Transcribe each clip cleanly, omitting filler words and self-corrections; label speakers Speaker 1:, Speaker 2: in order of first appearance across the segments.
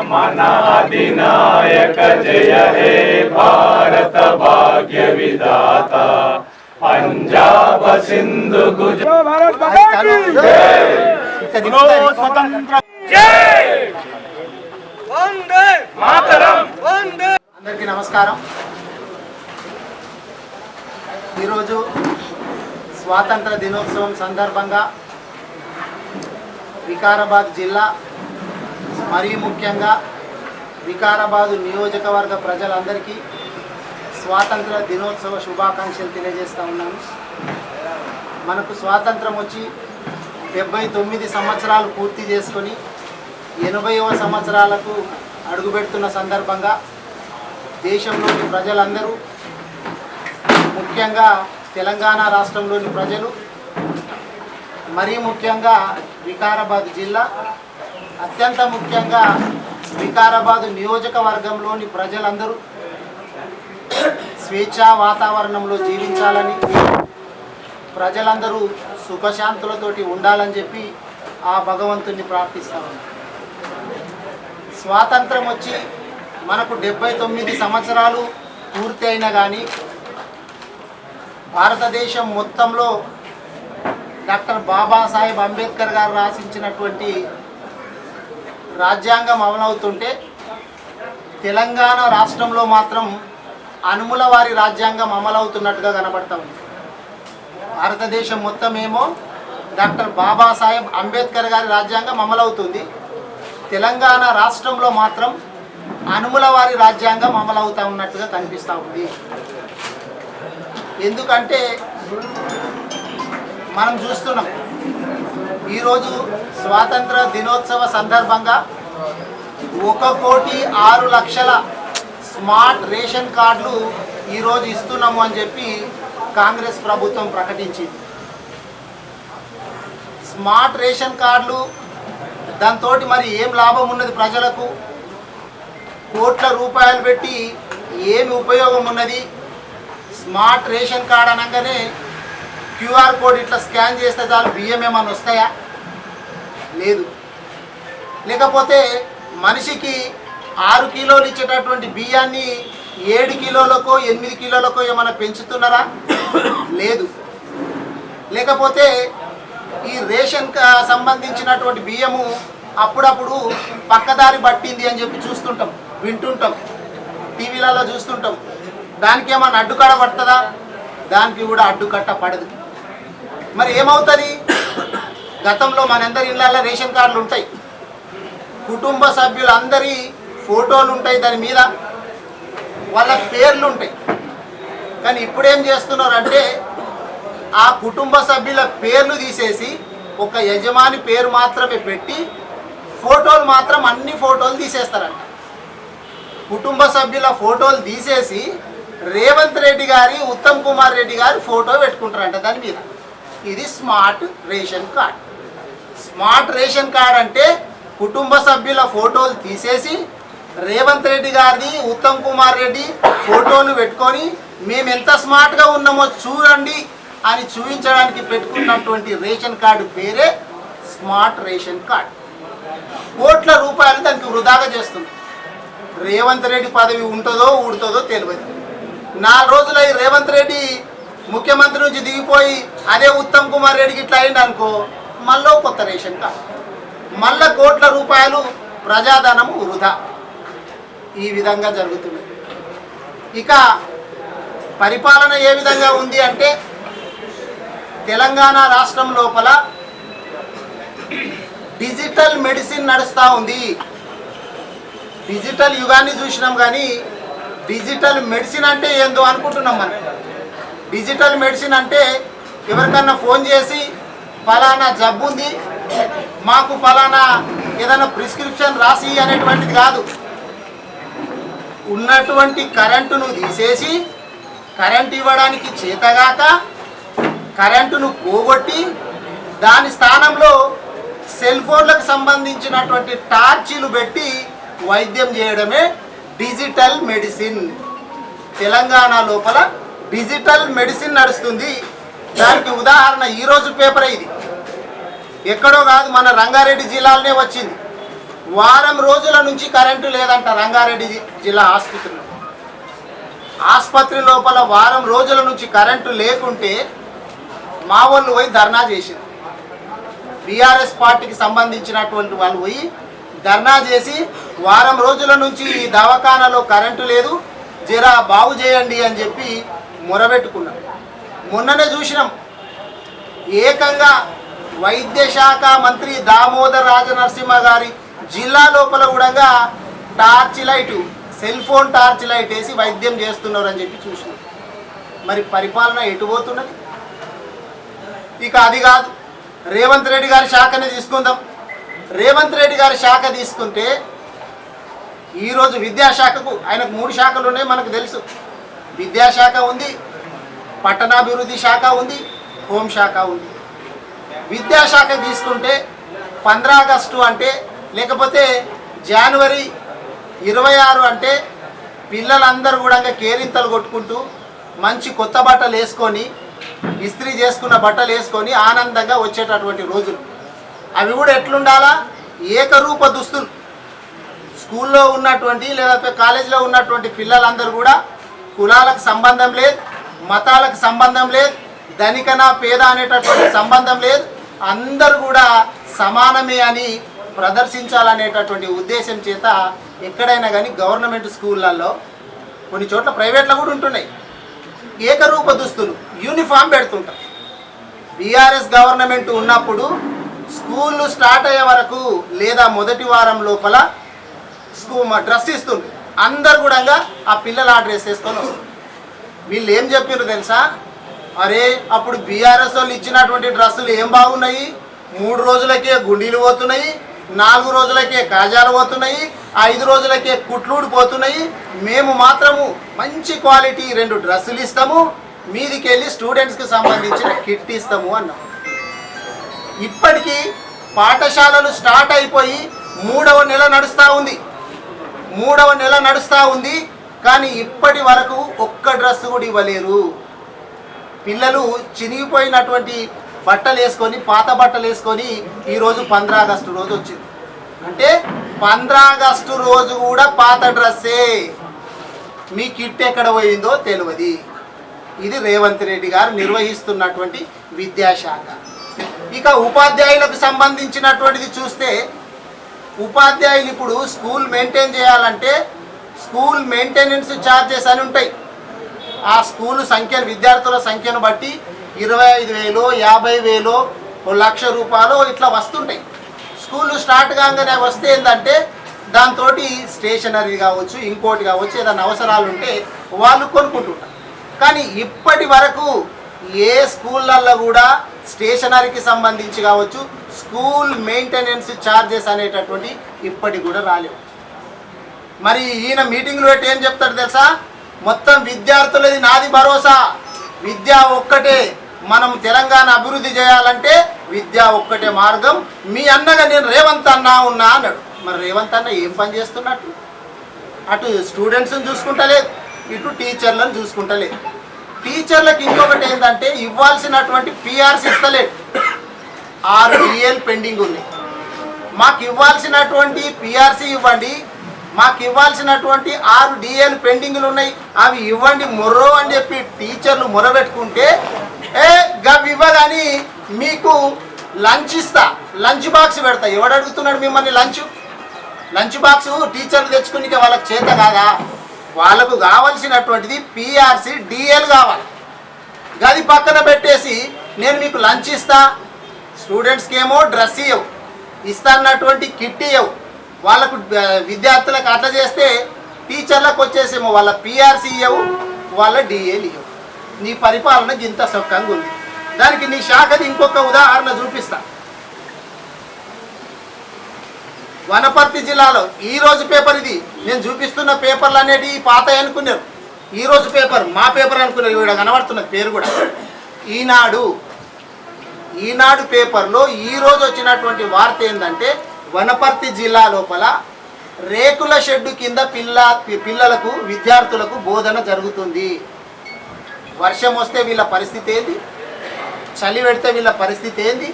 Speaker 1: మన అధినాయక జయ హే భారత భాగ్య విధాత పంజాబ సింధు గుజరాత్ స్వతంత్ర జై వందే మాతరం.
Speaker 2: అందరికీ నమస్కారం. ఈరోజు స్వాతంత్ర దినోత్సవం సందర్భంగా వికారాబాద్ జిల్లా మరీ ముఖ్యంగా వికారాబాదు నియోజకవర్గ ప్రజలందరికీ స్వాతంత్ర దినోత్సవ శుభాకాంక్షలు తెలియజేస్తూ ఉన్నాను. మనకు స్వాతంత్రం వచ్చి 79 సంవత్సరాలు పూర్తి చేసుకొని 80వ సంవత్సరాలకు అడుగుపెడుతున్న సందర్భంగా దేశంలోని ప్రజలందరూ, ముఖ్యంగా తెలంగాణ రాష్ట్రంలోని ప్రజలు, మరీ ముఖ్యంగా వికారాబాద్ జిల్లా, అత్యంత ముఖ్యంగా వికారాబాదు నియోజకవర్గంలోని ప్రజలందరూ స్వేచ్ఛా వాతావరణంలో జీవించాలని, ప్రజలందరూ సుఖశాంతులతోటి ఉండాలని చెప్పి ఆ భగవంతుని ప్రార్థిస్తాము. స్వాతంత్రం వచ్చి మనకు 79 సంవత్సరాలు పూర్తి అయినా కానీ భారతదేశం మొత్తంలో డాక్టర్ బాబాసాహెబ్ అంబేద్కర్ గారు రాసించినటువంటి రాజ్యాంగం అమలవుతుంటే తెలంగాణ రాష్ట్రంలో మాత్రం అనుముల వారి రాజ్యాంగం అమలవుతున్నట్టుగా కనబడతా ఉంది. భారతదేశం మొత్తం ఏమో డాక్టర్ బాబాసాహెబ్ అంబేద్కర్ గారి రాజ్యాంగం అమలవుతుంది. తెలంగాణ రాష్ట్రంలో మాత్రం అనుముల వారి రాజ్యాంగం అమలవుతూ ఉన్నట్టుగా కనిపిస్తూ ఉంది. ఎందుకంటే మనం చూస్తున్నాం, ఈరోజు స్వాతంత్ర దినోత్సవ సందర్భంగా 1,06,00,000 స్మార్ట్ రేషన్ కార్డులు ఈరోజు ఇస్తున్నాము అని చెప్పి కాంగ్రెస్ ప్రభుత్వం ప్రకటించింది. స్మార్ట్ రేషన్ కార్డులు దాంతో మరి ఏం లాభం ఉన్నది ప్రజలకు? కోట్ల రూపాయలు పెట్టి ఏమి ఉపయోగం ఉన్నది? స్మార్ట్ రేషన్ కార్డ్ అనగానే క్యూఆర్ కోడ్ ఇట్లా స్కాన్ చేస్తే చాలు బియ్యం ఏమైనా వస్తాయా? లేదు. లేకపోతే మనిషికి 6 కిలోలు ఇచ్చేటటువంటి బియ్యాన్ని 7 కిలోలకో 8 కిలోలకో ఏమైనా పెంచుతున్నారా? లేదు. లేకపోతే ఈ రేషన్ సంబంధించినటువంటి బియ్యము అప్పుడప్పుడు పక్కదారి పట్టింది అని చెప్పి చూస్తుంటాం, వింటుంటాం, టీవీలలో చూస్తుంటాం. దానికి ఏమైనా అడ్డుకట్ట పడుతుందా? దానికి కూడా అడ్డుకట్ట పడదు. మరి ఏమవుతుంది? గతంలో మనందరి ఇళ్ళల్లో రేషన్ కార్డులు ఉంటాయి, కుటుంబ సభ్యులందరి ఫోటోలు ఉంటాయి, దాని మీద వాళ్ళ పేర్లు ఉంటాయి. కానీ ఇప్పుడేం చేస్తున్నారంటే ఆ కుటుంబ సభ్యుల పేర్లు తీసేసి ఒక యజమాని పేరు మాత్రమే పెట్టి ఫోటోలు మాత్రం అన్ని ఫోటోలు తీసేస్తారంట. కుటుంబ సభ్యుల ఫోటోలు తీసేసి రేవంత్ రెడ్డి గారి, ఉత్తమ్ కుమార్ రెడ్డి గారి ఫోటో పెట్టుకుంటారంట దాని మీద. ఇది smart ration card. Smart ration card అంటే కుటుంబ సభ్యుల ఫోటోలు తీసేసి రేవంత్ రెడ్డి గారిది, ఉత్తమ్ కుమార్ రెడ్డి ఫోటోలు పెట్టుకొని మేము ఎంత స్మార్ట్గా ఉన్నామో చూడండి అని చూపించడానికి పెట్టుకున్నటువంటి రేషన్ కార్డు పేరే స్మార్ట్ రేషన్ కార్డ్. కోట్ల రూపాయలు దానికి వృధాగా చేస్తుంది. రేవంత్ రెడ్డి పదవి ఉంటుందో ఊడుతుందో తెలియదు. 4 రోజులు అయి రేవంత్ రెడ్డి ముఖ్యమంత్రి నుంచి దిగిపోయి అదే ఉత్తమ్ కుమార్ రెడ్డికి ఇట్లా అయింది అనుకో, మళ్ళీ కొత్త రేషన్ కార్డు, మళ్ళీ కోట్ల రూపాయలు ప్రజాధనము వృధా. ఈ విధంగా జరుగుతుంది. ఇక పరిపాలన ఏ విధంగా ఉంది అంటే తెలంగాణ రాష్ట్రం లోపల డిజిటల్ మెడిసిన్ నడుస్తూ ఉంది. డిజిటల్ యుగాన్ని చూసినాం కానీ డిజిటల్ మెడిసిన్ అంటే ఏందో అనుకుంటున్నాం మనం. డిజిటల్ మెడిసిన్ అంటే ఎవరికన్నా ఫోన్ చేసి ఫలానా జబ్బు ఉంది, మాకు ఫలానా ఏదైనా ప్రిస్క్రిప్షన్ రాసి అనేటువంటిది కాదు. ఉన్నటువంటి కరెంటును తీసేసి కరెంట్ ఇవ్వడానికి చేతగాక కరెంటును పోగొట్టి దాని స్థానంలో సెల్ ఫోన్లకు సంబంధించినటువంటి టార్చీలు పెట్టి వైద్యం చేయడమే డిజిటల్ మెడిసిన్. తెలంగాణ లోపల డిజిటల్ మెడిసిన్ నడుస్తుంది. దానికి ఉదాహరణ ఈరోజు పేపర్ ఇది ఎక్కడో కాదు, మన రంగారెడ్డి జిల్లాలోనే వచ్చింది. వారం రోజుల నుంచి కరెంటు లేదంట రంగారెడ్డి జిల్లా ఆసుపత్రిలో. ఆసుపత్రి లోపల వారం రోజుల నుంచి కరెంటు లేకుంటే మా వాళ్ళు పోయి ధర్నా చేసింది. బీఆర్ఎస్ పార్టీకి సంబంధించినటువంటి వాళ్ళు పోయి ధర్నా చేసి వారం రోజుల నుంచి ఈ దవాఖానలో కరెంటు లేదు, జరా బాగు చేయండి అని చెప్పి మొరబెట్టుకున్నాం. మొన్ననే చూసినాం, ఏకంగా వైద్య శాఖ మంత్రి దామోదర్ రాజనరసింహ గారి జిల్లా లోపల కూడా torch light, cell phone torch light వేసి వైద్యం చేస్తున్నారు అని చెప్పి చూసినాం. మరి పరిపాలన ఎటు పోతున్నది? ఇక అది కాదు, రేవంత్ రెడ్డి గారి శాఖని తీసుకుందాం. రేవంత్ రెడ్డి గారి శాఖ తీసుకుంటే ఈరోజు విద్యాశాఖకు, ఆయనకు 3 శాఖలు ఉన్నాయి మనకు తెలుసు. విద్యాశాఖ ఉంది, పట్టణాభివృద్ధి శాఖ ఉంది, హోంశాఖ ఉంది. విద్యాశాఖ తీసుకుంటే 15 ఆగస్టు అంటే, లేకపోతే జనవరి 26 అంటే పిల్లలందరూ కూడా కేరింతలు కొట్టుకుంటూ మంచి కొత్త బట్టలు వేసుకొని, ఇస్త్రీ చేసుకున్న బట్టలు వేసుకొని ఆనందంగా వచ్చేటటువంటి రోజులు. అవి కూడా ఎట్లుండాలా? ఏకరూప దుస్తులు. స్కూల్లో ఉన్నటువంటి లేదా కాలేజీలో ఉన్నటువంటి పిల్లలందరూ కూడా కులాలకు సంబంధం లేదు, మతాలకు సంబంధం లేదు, ధనికనా పేద అనేటటువంటి సంబంధం లేదు, అందరూ కూడా సమానమే అని ప్రదర్శించాలనేటటువంటి ఉద్దేశం చేత ఎక్కడైనా కానీ గవర్నమెంట్ స్కూళ్ళల్లో, కొన్ని చోట్ల ప్రైవేట్లో కూడా ఉంటున్నాయి, ఏకరూప దుస్తులు యూనిఫామ్ పెడుతుంటారు. బీఆర్ఎస్ గవర్నమెంట్ ఉన్నప్పుడు స్కూళ్ళు స్టార్ట్ అయ్యే వరకు లేదా మొదటి వారం లోపల డ్రెస్ ఇస్తుంది. అందరు కూడా ఆ పిల్లలు ఆ డ్రెస్ వేసుకొని వస్తారు. వీళ్ళు ఏం చెప్పారు తెలుసా? అరే అప్పుడు బీఆర్ఎస్ వాళ్ళు ఇచ్చినటువంటి డ్రెస్సులు ఏం బాగున్నాయి, 3 రోజులకే గుండీలు పోతున్నాయి, 4 రోజులకే కాజాలు పోతున్నాయి, 5 రోజులకే కుట్లూడు పోతున్నాయి, మేము మాత్రము మంచి క్వాలిటీ 2 డ్రెస్సులు ఇస్తాము, మీదికి వెళ్ళి స్టూడెంట్స్కి సంబంధించిన కిట్ ఇస్తాము అన్నాం. ఇప్పటికీ పాఠశాలలు స్టార్ట్ అయిపోయి 3వ నెల నడుస్తూ ఉంది. 3వ నెల నడుస్తూ ఉంది, కానీ ఇప్పటి వరకు ఒక్క డ్రెస్ కూడా ఇవ్వలేరు. పిల్లలు చినిగిపోయినటువంటి బట్టలు వేసుకొని, పాత బట్టలు వేసుకొని ఈరోజు 15 ఆగస్టు రోజు వచ్చింది. అంటే 15 ఆగస్టు రోజు కూడా పాత డ్రెస్సే. మీ కిట్ ఎక్కడ పోయిందో తెలియదు. ఇది రేవంత్ రెడ్డి గారు నిర్వహిస్తున్నటువంటి విద్యాశాఖ. ఇక ఉపాధ్యాయులకు సంబంధించినటువంటిది చూస్తే, ఉపాధ్యాయులు ఇప్పుడు స్కూల్ మెయింటైన్ చేయాలంటే స్కూల్ మెయింటెనెన్స్ ఛార్జెస్ అని ఉంటాయి. ఆ స్కూలు సంఖ్యను, విద్యార్థుల సంఖ్యను బట్టి 25,000, 50,000, ₹1,00,000 ఇట్లా వస్తుంటాయి. స్కూళ్ళు స్టార్ట్ కాగానే వస్తే ఏంటంటే దాంతో స్టేషనరీ కావచ్చు, ఇంకోటి కావచ్చు, ఏదైనా అవసరాలు ఉంటే వాళ్ళు కొనుక్కుంటుంటారు. కానీ ఇప్పటి వరకు ఏ స్కూళ్ళల్లో కూడా స్టేషనరీకి సంబంధించి కావచ్చు, స్కూల్ మెయింటెనెన్స్ ఛార్జెస్ అనేటటువంటి ఇప్పటికి కూడా రాలేవు. మరి ఈయన మీటింగ్లు పెట్టి ఏం చెప్తాడు తెలుసా? మొత్తం విద్యార్థులది నాది భరోసా, విద్య ఒక్కటే, మనం తెలంగాణ అభివృద్ధి చేయాలంటే విద్య ఒక్కటే మార్గం, మీ అన్నగా నేను రేవంత్ అన్న ఉన్నా అన్నాడు. మరి రేవంత్ అన్న ఏం పని చేస్తున్నట్టు? అటు స్టూడెంట్స్ని చూసుకుంటలేదు, ఇటు టీచర్లను చూసుకుంటలేదు. టీచర్లకు ఇంకొకటి ఏంటంటే ఇవ్వాల్సినటువంటి పిఆర్సీ ఇస్తలేదు. 6 DL పెండింగ్ ఉన్నాయి. మాకు ఇవ్వాల్సినటువంటి పిఆర్సీ ఇవ్వండి, మాకు ఇవ్వాల్సినటువంటి 6 DL పెండింగ్లు ఉన్నాయి, అవి ఇవ్వండి మొర్రో అని చెప్పి టీచర్లు మొరబెట్టుకుంటే, గవి ఇవ్వగాని మీకు లంచ్ ఇస్తా, లంచ్ బాక్స్ పెడతా. ఎవడు అడుగుతున్నాడు మిమ్మల్ని లంచ్ బాక్స్? టీచర్లు తెచ్చుకుని వాళ్ళకి చేత కాదా? వాళ్ళకు కావాల్సినటువంటిది పిఆర్సీ DL కావాలి. గది పక్కన పెట్టేసి నేను మీకు లంచ్ ఇస్తా, స్టూడెంట్స్కి ఏమో డ్రెస్ ఇవ్వవు, ఇస్తా అన్నటువంటి కిట్ ఇవ్వవు, వాళ్ళకు విద్యార్థులకు అట్లా చేస్తే టీచర్లకు వచ్చేసేమో వాళ్ళ పిఆర్సీ ఇవ్వవు, వాళ్ళ DL ఇవ్వవు. నీ పరిపాలన ఇంత సొక్కంగా ఉంది. దానికి నీ శాఖది ఇంకొక ఉదాహరణ చూపిస్తా. వనపర్తి జిల్లాలో ఈరోజు పేపర్, ఇది నేను చూపిస్తున్న పేపర్లు అనేటివి పాత అనుకున్నారు, ఈరోజు పేపర్ మా పేపర్ అనుకున్నారు. ఇక్కడ కనబడుతున్న పేరు కూడా ఈనాడు పేపర్లో ఈరోజు వచ్చినటువంటి వార్త ఏంటంటే, వనపర్తి జిల్లా లోపల రేకుల షెడ్డు కింద పిల్లలకు, విద్యార్థులకు బోధన జరుగుతుంది. వర్షం వస్తే వీళ్ళ పరిస్థితి ఏంది? చలి పెడితే వీళ్ళ పరిస్థితి ఏంది?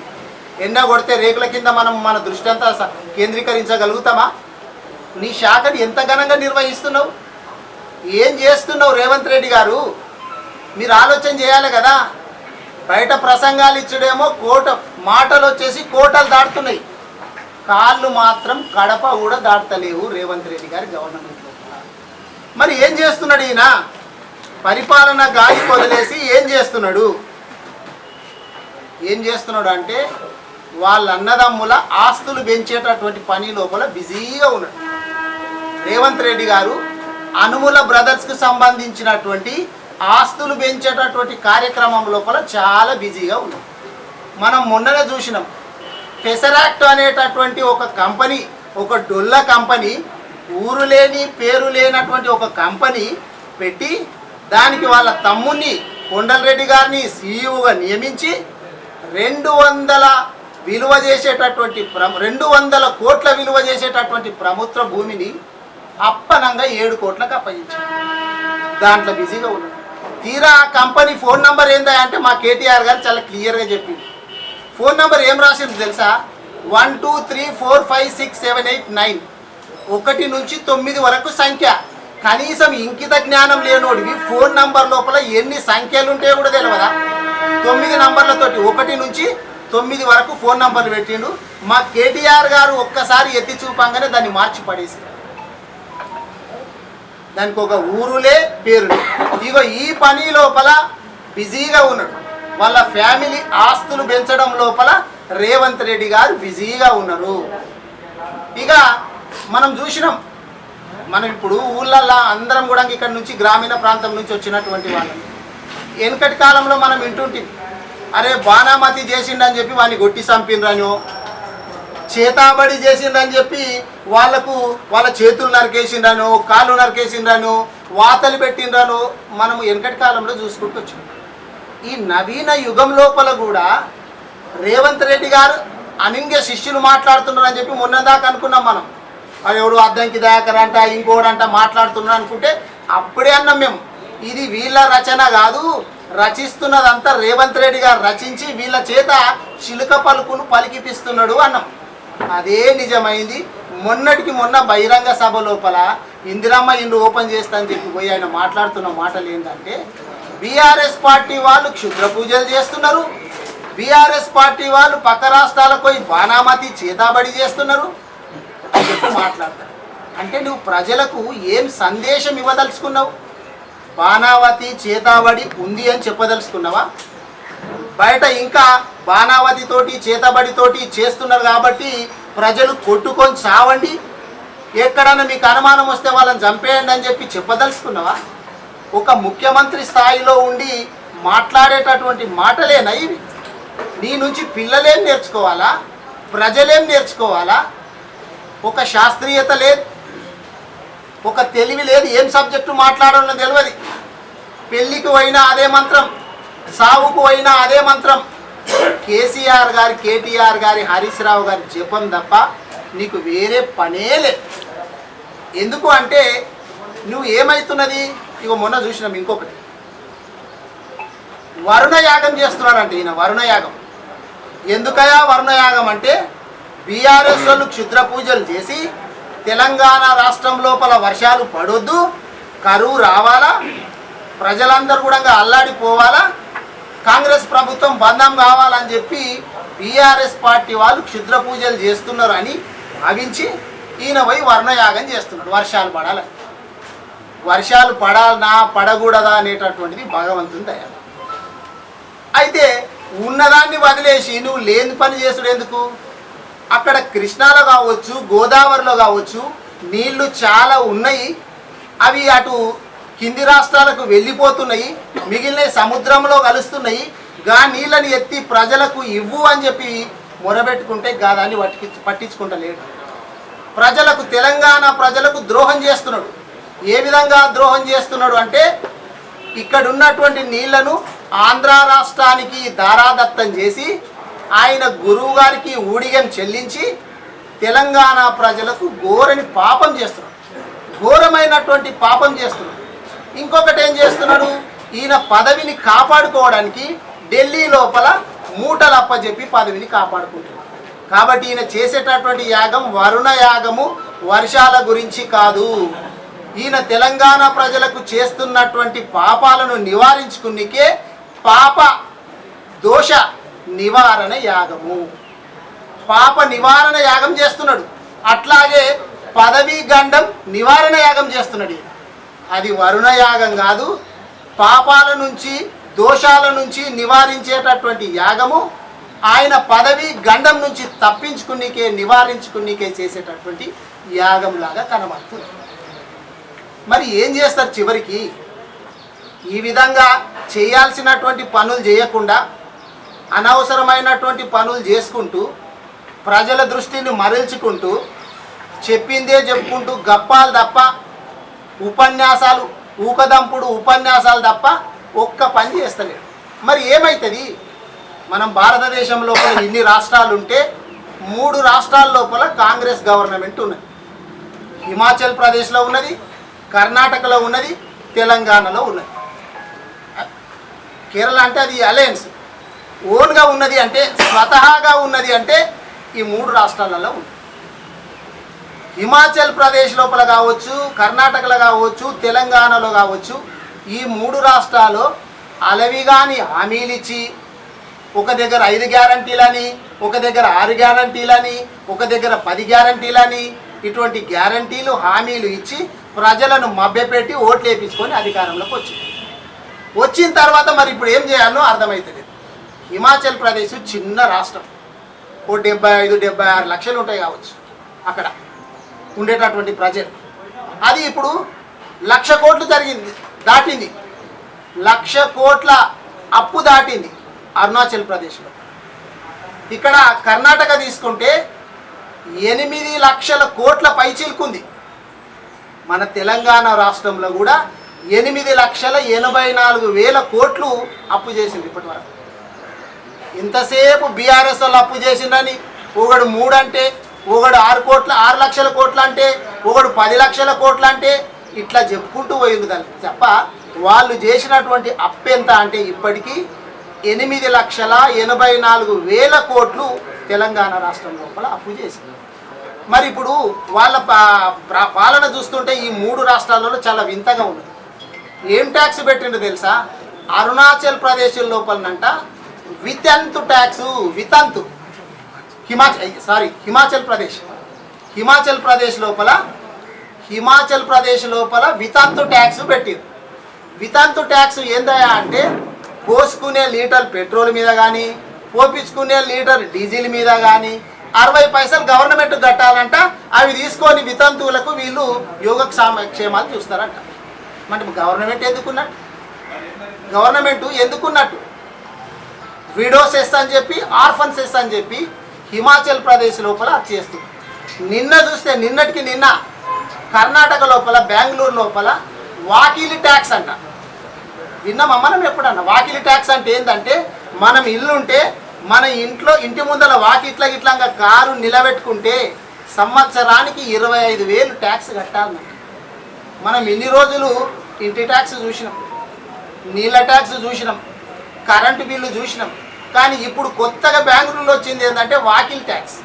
Speaker 2: ఎండ కొడితే రేకుల కింద మనం మన దృష్టి అంతా కేంద్రీకరించగలుగుతామా? నీ శాఖని ఎంత ఘనంగా నిర్వహిస్తున్నావు? ఏం చేస్తున్నావు రేవంత్ రెడ్డి గారు? మీరు ఆలోచన చేయాలి కదా. బయట ప్రసంగాలు ఇచ్చుడేమో మాటలు వచ్చేసి కోటలు దాటుతున్నాయి, కాళ్ళు మాత్రం కడప కూడా దాటలేవు రేవంత్ రెడ్డి గారి గవర్నమెంట్లో. మరి ఏం చేస్తున్నాడు ఈయన? పరిపాలన గాలి వదిలేసి ఏం చేస్తున్నాడు అంటే వాళ్ళ అన్నదమ్ముల ఆస్తులు పెంచేటటువంటి పని లోపల బిజీగా ఉన్నాడు రేవంత్ రెడ్డి గారు. అనుముల బ్రదర్స్కు సంబంధించినటువంటి ఆస్తులు పెంచేటటువంటి కార్యక్రమం లోపల చాలా బిజీగా ఉన్నాం. మనం మొన్ననే చూసినాం, టెసరాక్ట్ అనేటటువంటి ఒక కంపెనీ, ఒక డొల్ల కంపెనీ, ఊరు లేని పేరు లేనటువంటి ఒక కంపెనీ పెట్టి దానికి వాళ్ళ తమ్ముని కొండలరెడ్డి గారిని సీఈఓగా నియమించి 200 విలువ చేసేటటువంటి 200 కోట్ల విలువ చేసేటటువంటి ప్రభుత్వ భూమిని అప్పనంగా 7 కోట్లకు అప్పగించారు. దాంట్లో బిజీగా ఉన్నాడు. తీరా ఆ కంపెనీ ఫోన్ నెంబర్ ఏందా అంటే మా కేటీఆర్ గారు చాలా క్లియర్గా చెప్పింది. ఫోన్ నెంబర్ ఏం రాసింది తెలుసా? 123456789, 1 నుంచి 9 వరకు సంఖ్య. కనీసం ఇంకిత జ్ఞానం లేనోడివి ఫోన్ నంబర్ లోపల ఎన్ని సంఖ్యలు ఉంటాయో కూడా తెలియదా? 9 నంబర్లతోటి 1 నుంచి 9 వరకు ఫోన్ నంబర్లు పెట్టిండు. మా కేటీఆర్ గారు ఒక్కసారి ఎత్తి చూపంగానే దాన్ని మార్చి పడేసి దానికి ఒక ఊరులే పేరులే. ఇగో ఈ పని లోపల బిజీగా ఉన్నాడు. వాళ్ళ ఫ్యామిలీ ఆస్తులు పెంచడం లోపల రేవంత్ రెడ్డి గారు బిజీగా ఉన్నారు. ఇక మనం చూసినాం, మనం ఇప్పుడు ఊళ్ళల్లో అందరం కూడా ఇక్కడ నుంచి గ్రామీణ ప్రాంతం నుంచి వచ్చినటువంటి వాళ్ళని వెనకటి కాలంలో మనం వింటుంటాం, అరే బాణామతి చేసిండని చెప్పి వాడిని కొట్టి చంపిండ్రనో, చేతాబడి చేసిండ్రని చెప్పి వాళ్ళ చేతులు నరికేసిండ్రనో, కాళ్ళు నరికేసిండ్రనో, వాతలు పెట్టిండ్రనో మనము వెనకటి కాలంలో చూసుకుంటూ వచ్చాం. ఈ నవీన యుగం లోపల కూడా రేవంత్ రెడ్డి గారు అనింగ్య శిష్యులు మాట్లాడుతున్నారని చెప్పి మొన్నదాకా అనుకున్నాం మనం. అది ఎవడు అద్దంకి దయాకర్ అంట ఇంకోడంట మాట్లాడుతున్నారు అనుకుంటే అప్పుడే అన్నాం మేము, ఇది వీళ్ళ రచన కాదు, రచిస్తున్నదంతా రేవంత్ రెడ్డి గారు రచించి వీళ్ళ చేత చిలుక పలుకులు పలికిపిస్తున్నాడు అన్నాం. అదే నిజమైంది. మొన్నటికి మొన్న బహిరంగ సభ లోపల ఇందిరమ్మ ఇల్లు ఓపెన్ చేస్తా అని చెప్పి పోయి ఆయన మాట్లాడుతున్న మాటలు ఏంటంటే, బీఆర్ఎస్ పార్టీ వాళ్ళు క్షుద్ర పూజలు చేస్తున్నారు, బీఆర్ఎస్ పార్టీ వాళ్ళు పక్క రాష్ట్రాలకు పోయి బాణామతి చేతాబడి చేస్తున్నారు అని చెప్పి మాట్లాడతారు. అంటే నువ్వు ప్రజలకు ఏం సందేశం ఇవ్వదలుచుకున్నావు? బాణావతి చేతాబడి ఉంది అని చెప్పదలుచుకున్నావా? బయట ఇంకా బాణావతి తోటి చేతబడితోటి చేస్తున్నారు కాబట్టి ప్రజలు కొట్టుకొని చావండి, ఎక్కడన్నా మీకు అనుమానం వస్తే వాళ్ళని చంపేయండి అని చెప్పి చెప్పదలుచుకున్నావా? ఒక ముఖ్యమంత్రి స్థాయిలో ఉండి మాట్లాడేటటువంటి మాటలేనా ఇవి? నీ నుంచి పిల్లలేం నేర్చుకోవాలా, ప్రజలేం నేర్చుకోవాలా? ఒక శాస్త్రీయత లేదు, ఒక తెలివి లేదు, ఏం సబ్జెక్టు మాట్లాడాలో తెలియదు. పెళ్ళికి పోయినా అదే మంత్రం, సావుకు పోయినా అదే మంత్రం. కేసీఆర్ గారి, కేటీఆర్ గారి, హరీష్ రావు గారి జపం తప్ప నీకు వేరే పనే లేదు. ఎందుకు అంటే నువ్వు ఏమవుతున్నది? ఇక మొన్న చూసినాం ఇంకొకటి, వరుణయాగం చేస్తున్నాడంట ఈయన. వరుణయాగం ఎందుకయా వరుణయాగం అంటే, బీఆర్ఎస్ వాళ్ళు క్షుద్ర పూజలు చేసి తెలంగాణ రాష్ట్రం లోపల వర్షాలు పడొద్దు, కరువు రావాలా, ప్రజలందరూ కూడా అల్లాడిపోవాలా, కాంగ్రెస్ ప్రభుత్వం బంధం కావాలని చెప్పి బీఆర్ఎస్ పార్టీ వాళ్ళు క్షుద్ర పూజలు చేస్తున్నారు అని భావించి ఈయన పోయి వర్ణయాగం చేస్తున్నాడు. వర్షాలు పడాలని. వర్షాలు పడాలనా పడకూడదా అనేటటువంటిది భగవంతుని దయ. అయితే ఉన్నదాన్ని వదిలేసి నువ్వు లేని పని చేసుడు ఎందుకు? అక్కడ కృష్ణాలో కావచ్చు, గోదావరిలో కావచ్చు నీళ్లు చాలా ఉన్నాయి, అవి అటు కింది రాష్ట్రాలకు వెళ్ళిపోతున్నాయి, మిగిలిన సముద్రంలో కలుస్తున్నాయి. గా నీళ్ళని ఎత్తి ప్రజలకు ఇవ్వు అని చెప్పి మొరబెట్టుకుంటే గాదాన్ని పట్టించుకుంటలేడు. ప్రజలకు, తెలంగాణ ప్రజలకు ద్రోహం చేస్తున్నాడు. ఏ విధంగా ద్రోహం చేస్తున్నాడు అంటే, ఇక్కడ ఉన్నటువంటి నీళ్లను ఆంధ్ర రాష్ట్రానికి దారాదత్తం చేసి ఆయన గురువు గారికి ఊడిగం చెల్లించి తెలంగాణ ప్రజలకు ఘోరని పాపం చేస్తున్నాడు, ఘోరమైనటువంటి పాపం చేస్తున్నాడు. ఇంకొకటి ఏం చేస్తున్నాడు, ఈయన పదవిని కాపాడుకోవడానికి ఢిల్లీ లోపల మూటలు అప్పచెప్పి పదవిని కాపాడుకుంటున్నాడు. కాబట్టి ఈయన చేసేటటువంటి యాగం వరుణ యాగము, వర్షాల గురించి కాదు. ఈయన తెలంగాణ ప్రజలకు చేస్తున్నటువంటి పాపాలను నివారించుకునికే పాప దోష నివారణ యాగము, పాప నివారణ యాగం చేస్తున్నాడు. అట్లాగే పదవీ గండం నివారణ యాగం చేస్తున్నాడు. అది వరుణ యాగం కాదు, పాపాల నుంచి దోషాల నుంచి నివారించేటటువంటి యాగము. ఆయన పదవి గండం నుంచి తప్పించుకునికే, నివారించుకునికే చేసేటటువంటి యాగంలాగా కనబడుతుంది. మరి ఏం చేస్తారు చివరికి? ఈ విధంగా చేయాల్సినటువంటి పనులు చేయకుండా అనవసరమైనటువంటి పనులు చేసుకుంటూ ప్రజల దృష్టిని మరల్చుకుంటూ చెప్పిందే చెప్పుకుంటూ గప్పాలు తప్ప, ఉపన్యాసాలు, ఊకదంపుడు ఉపన్యాసాలు తప్ప ఒక్క పని చేస్తలేడు. మరి ఏమవుతుంది? మనం భారతదేశం లోపల ఇన్ని రాష్ట్రాలు ఉంటే 3 రాష్ట్రాల లోపల కాంగ్రెస్ గవర్నమెంట్ ఉన్నది. హిమాచల్ ప్రదేశ్లో ఉన్నది, కర్ణాటకలో ఉన్నది, తెలంగాణలో ఉన్నది. కేరళ అంటే అది అలయన్స్, ఓన్గా ఉన్నది అంటే, స్వతహాగా ఉన్నది అంటే ఈ 3 రాష్ట్రాలలో ఉంది. హిమాచల్ ప్రదేశ్ లోపల కావచ్చు, కర్ణాటకలో కావచ్చు, తెలంగాణలో కావచ్చు, ఈ 3 రాష్ట్రాలు అలవిగాని హామీలు ఇచ్చి, ఒక దగ్గర 5 గ్యారంటీలని, ఒక దగ్గర 6 గ్యారంటీలని, ఒక దగ్గర 10 గ్యారంటీలని, ఇటువంటి గ్యారంటీలు హామీలు ఇచ్చి ప్రజలను మభ్యపెట్టి ఓట్లు వేయించుకొని అధికారంలోకి వచ్చిన తర్వాత మరి ఇప్పుడు ఏం చేయాలో అర్థమవుతుంది. హిమాచల్ ప్రదేశ్ చిన్న రాష్ట్రం, ఓ 75-76 లక్షలు ఉంటాయి కావచ్చు అక్కడ ఉండేటటువంటి ప్రజలు. అది ఇప్పుడు 1,00,000 కోట్లు దాటింది. 1,00,000 కోట్ల అప్పు దాటింది అరుణాచల్ ప్రదేశ్లో. ఇక్కడ కర్ణాటక తీసుకుంటే 8 లక్షల కోట్ల పైచిలుకుంది. మన తెలంగాణ రాష్ట్రంలో కూడా 8,84,000 కోట్లు అప్పు చేసింది ఇప్పటి వరకు. ఇంతసేపు బీఆర్ఎస్ వాళ్ళు అప్పు చేసిందని ఒకడు 3 అంటే, ఒకడు 6 లక్షల కోట్లు అంటే, ఒకడు 10 లక్షల కోట్లు అంటే ఇట్లా చెప్పుకుంటూ పోయింది దాన్ని తప్ప వాళ్ళు చేసినటువంటి అప్పు ఎంత అంటే ఇప్పటికీ 8,84,000 కోట్లు తెలంగాణ రాష్ట్రం లోపల అప్పు చేసింది. మరి ఇప్పుడు వాళ్ళ పాలన చూస్తుంటే ఈ 3 రాష్ట్రాలలో చాలా వింతగా ఉన్నది. ఏం ట్యాక్స్ పెట్టిండో తెలుసా? అరుణాచల్ ప్రదేశ్ లోపలనంట వితంతు ట్యాక్సు, వితంతు హిమాచల్ ప్రదేశ్ లోపల వితంతు ట్యాక్స్ పెట్టింది. వితంతు ట్యాక్స్ ఏందయ్యా అంటే, పోసుకునే లీటర్ పెట్రోల్ మీద కానీ, పోపించుకునే లీటర్ డీజిల్ మీద కానీ 60 పైసలు గవర్నమెంట్ కట్టాలంట. అవి తీసుకొని వితంతువులకు వీళ్ళు యోగక్షేమాలు చూస్తారంట. అంటే గవర్నమెంట్ ఎందుకున్నట్టు విడో సెస్ అని చెప్పి, ఆర్ఫన్ సెస్ అని చెప్పి హిమాచల్ ప్రదేశ్ లోపల అది చేస్తుంది. నిన్నటికి నిన్న కర్ణాటక లోపల, బెంగళూరు లోపల వాకిలి ట్యాక్స్ అంట. విన్నామా మనం ఎప్పుడన్నా? వాకిలి ట్యాక్స్ అంటే ఏంటంటే, మనం ఇల్లుంటే మన ఇంటి ముందర ఇట్లా కారు నిలబెట్టుకుంటే సంవత్సరానికి 25,000 ట్యాక్స్ కట్టాలి. మనం ఇన్ని రోజులు ఇంటి ట్యాక్స్ చూసినాం, నీళ్ళ ట్యాక్స్ చూసినాం, కరెంటు బిల్లు చూసినాం. కానీ ఇప్పుడు కొత్తగా బెంగళూరులో వచ్చింది ఏంటంటే వాకిల్ ట్యాక్స్.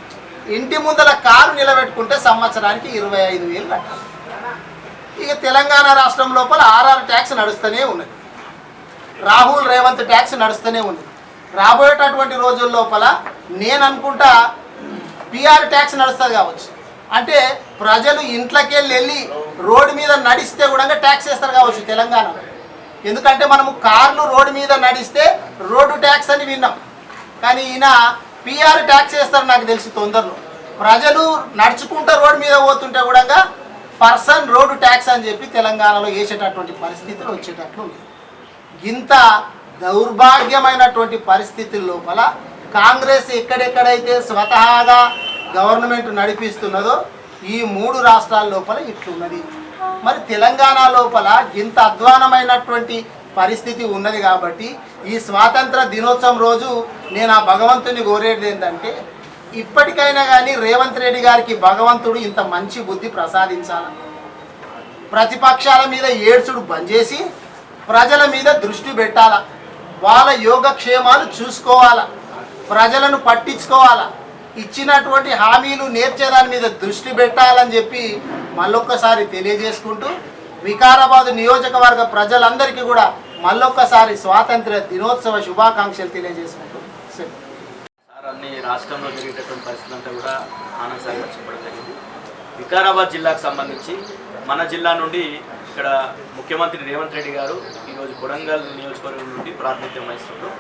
Speaker 2: ఇంటి ముందర కారు నిలబెట్టుకుంటే సంవత్సరానికి 25,000 కట్టాలి. ఇక తెలంగాణ రాష్ట్రం లోపల ఆర్ఆర్ ట్యాక్స్ నడుస్తూనే ఉన్నది, రాహుల్ రేవంత్ ట్యాక్స్ నడుస్తూనే ఉంది. రాబోయేటటువంటి రోజుల లోపల నేను అనుకుంటా పిఆర్ ట్యాక్స్ నడుస్తుంది కావచ్చు. అంటే ప్రజలు ఇంట్లోకి వెళ్ళి రోడ్డు మీద నడిస్తే కూడా ట్యాక్స్ వేస్తారు కావచ్చు తెలంగాణలో. ఎందుకంటే మనము కార్లు రోడ్డు మీద నడిస్తే రోడ్డు ట్యాక్స్ అని విన్నాం, కానీ ఈయన పిఆర్ ట్యాక్స్ వేస్తారు నాకు తెలిసి తొందరలో. ప్రజలు నడుచుకుంటూ రోడ్డు మీద పోతుంటే కూడా పర్సన్ రోడ్డు ట్యాక్స్ అని చెప్పి తెలంగాణలో వేసేటటువంటి పరిస్థితులు వచ్చేటట్లు ఉంది. ఇంత దౌర్భాగ్యమైనటువంటి పరిస్థితుల లోపల కాంగ్రెస్ ఎక్కడెక్కడైతే స్వతహాగా గవర్నమెంట్ నడిపిస్తున్నదో ఈ 3 రాష్ట్రాల లోపల ఇట్లున్నది. మరి తెలంగాణ లోపల ఇంత అధ్వానమైనటువంటి పరిస్థితి ఉన్నది. కాబట్టి ఈ స్వాతంత్ర దినోత్సవం రోజు నేను ఆ భగవంతుని కోరేది ఏంటంటే, ఇప్పటికైనా కానీ రేవంత్ రెడ్డి గారికి భగవంతుడు ఇంత మంచి బుద్ధి ప్రసాదించాలి. ప్రతిపక్షాల మీద ఏడ్చుడు బంద్ చేసి ప్రజల మీద దృష్టి పెట్టాల, వాళ్ళ యోగక్షేమాలు చూసుకోవాలా. ప్రజలను పట్టించుకోవాలా, ఇచ్చినటువంటి హామీలు నేర్చేదాని మీద దృష్టి పెట్టాలని చెప్పి మళ్ళొక్కసారి తెలియజేసుకుంటూ వికారాబాద్ నియోజకవర్గ ప్రజలందరికీ కూడా మళ్ళొక్కసారి స్వాతంత్ర దినోత్సవ శుభాకాంక్షలు తెలియజేసుకుంటూ
Speaker 3: సార్ అన్ని రాష్ట్రంలో జరిగేటటువంటి పరిస్థితులంతా కూడా ఆనందసారిగా చెప్పడం జరిగింది. వికారాబాద్ జిల్లాకు సంబంధించి మన జిల్లా నుండి ఇక్కడ ముఖ్యమంత్రి రేవంత్ రెడ్డి గారు ఈరోజు కొడంగల్ నియోజకవర్గం నుండి ప్రాతినిధ్యం వహిస్తున్నారు.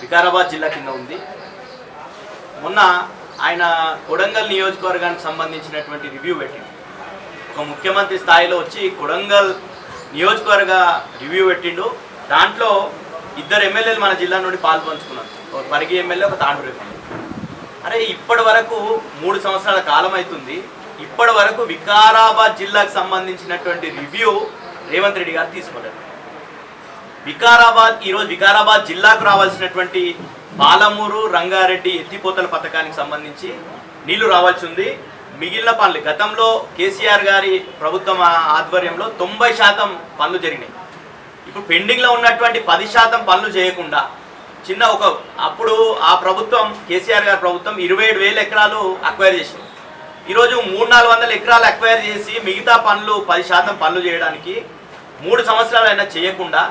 Speaker 3: వికారాబాద్ జిల్లా కింద ఉంది. మొన్న ఆయన కొడంగల్ నియోజకవర్గానికి సంబంధించినటువంటి రివ్యూ పెట్టిండు. ఒక ముఖ్యమంత్రి స్థాయిలో వచ్చి కొడంగల్ నియోజకవర్గ రివ్యూ పెట్టిండు. దాంట్లో 2 ఎమ్మెల్యేలు మన జిల్లా నుండి పాల్పంచుకున్నారు. ఒక పరిగి ఎమ్మెల్యే, ఒక తాండూరు ఎమ్మెల్యే. అరే ఇప్పటి వరకు 3 సంవత్సరాల కాలం అవుతుంది. ఇప్పటి వరకు వికారాబాద్ జిల్లాకు సంబంధించినటువంటి రివ్యూ రేవంత్ రెడ్డి గారు తీసుకోలేదు. ఈరోజు వికారాబాద్ జిల్లాకు రావాల్సినటువంటి పాలమూరు రంగారెడ్డి ఎత్తిపోతల పథకానికి సంబంధించి నీళ్లు రావాల్సి ఉంది. మిగిలిన పనులు గతంలో కేసీఆర్ గారి ప్రభుత్వం ఆధ్వర్యంలో 90% పనులు జరిగినాయి. ఇప్పుడు పెండింగ్లో ఉన్నటువంటి 10% పనులు చేయకుండా అప్పుడు ఆ ప్రభుత్వం కేసీఆర్ గారి ప్రభుత్వం 27,000 ఎకరాలు అక్వైర్ చేసింది. ఈరోజు 300-400 ఎకరాలు అక్వైర్ చేసి మిగతా పనులు 10% పనులు చేయడానికి 3 సంవత్సరాలు అయినా చేయకుండా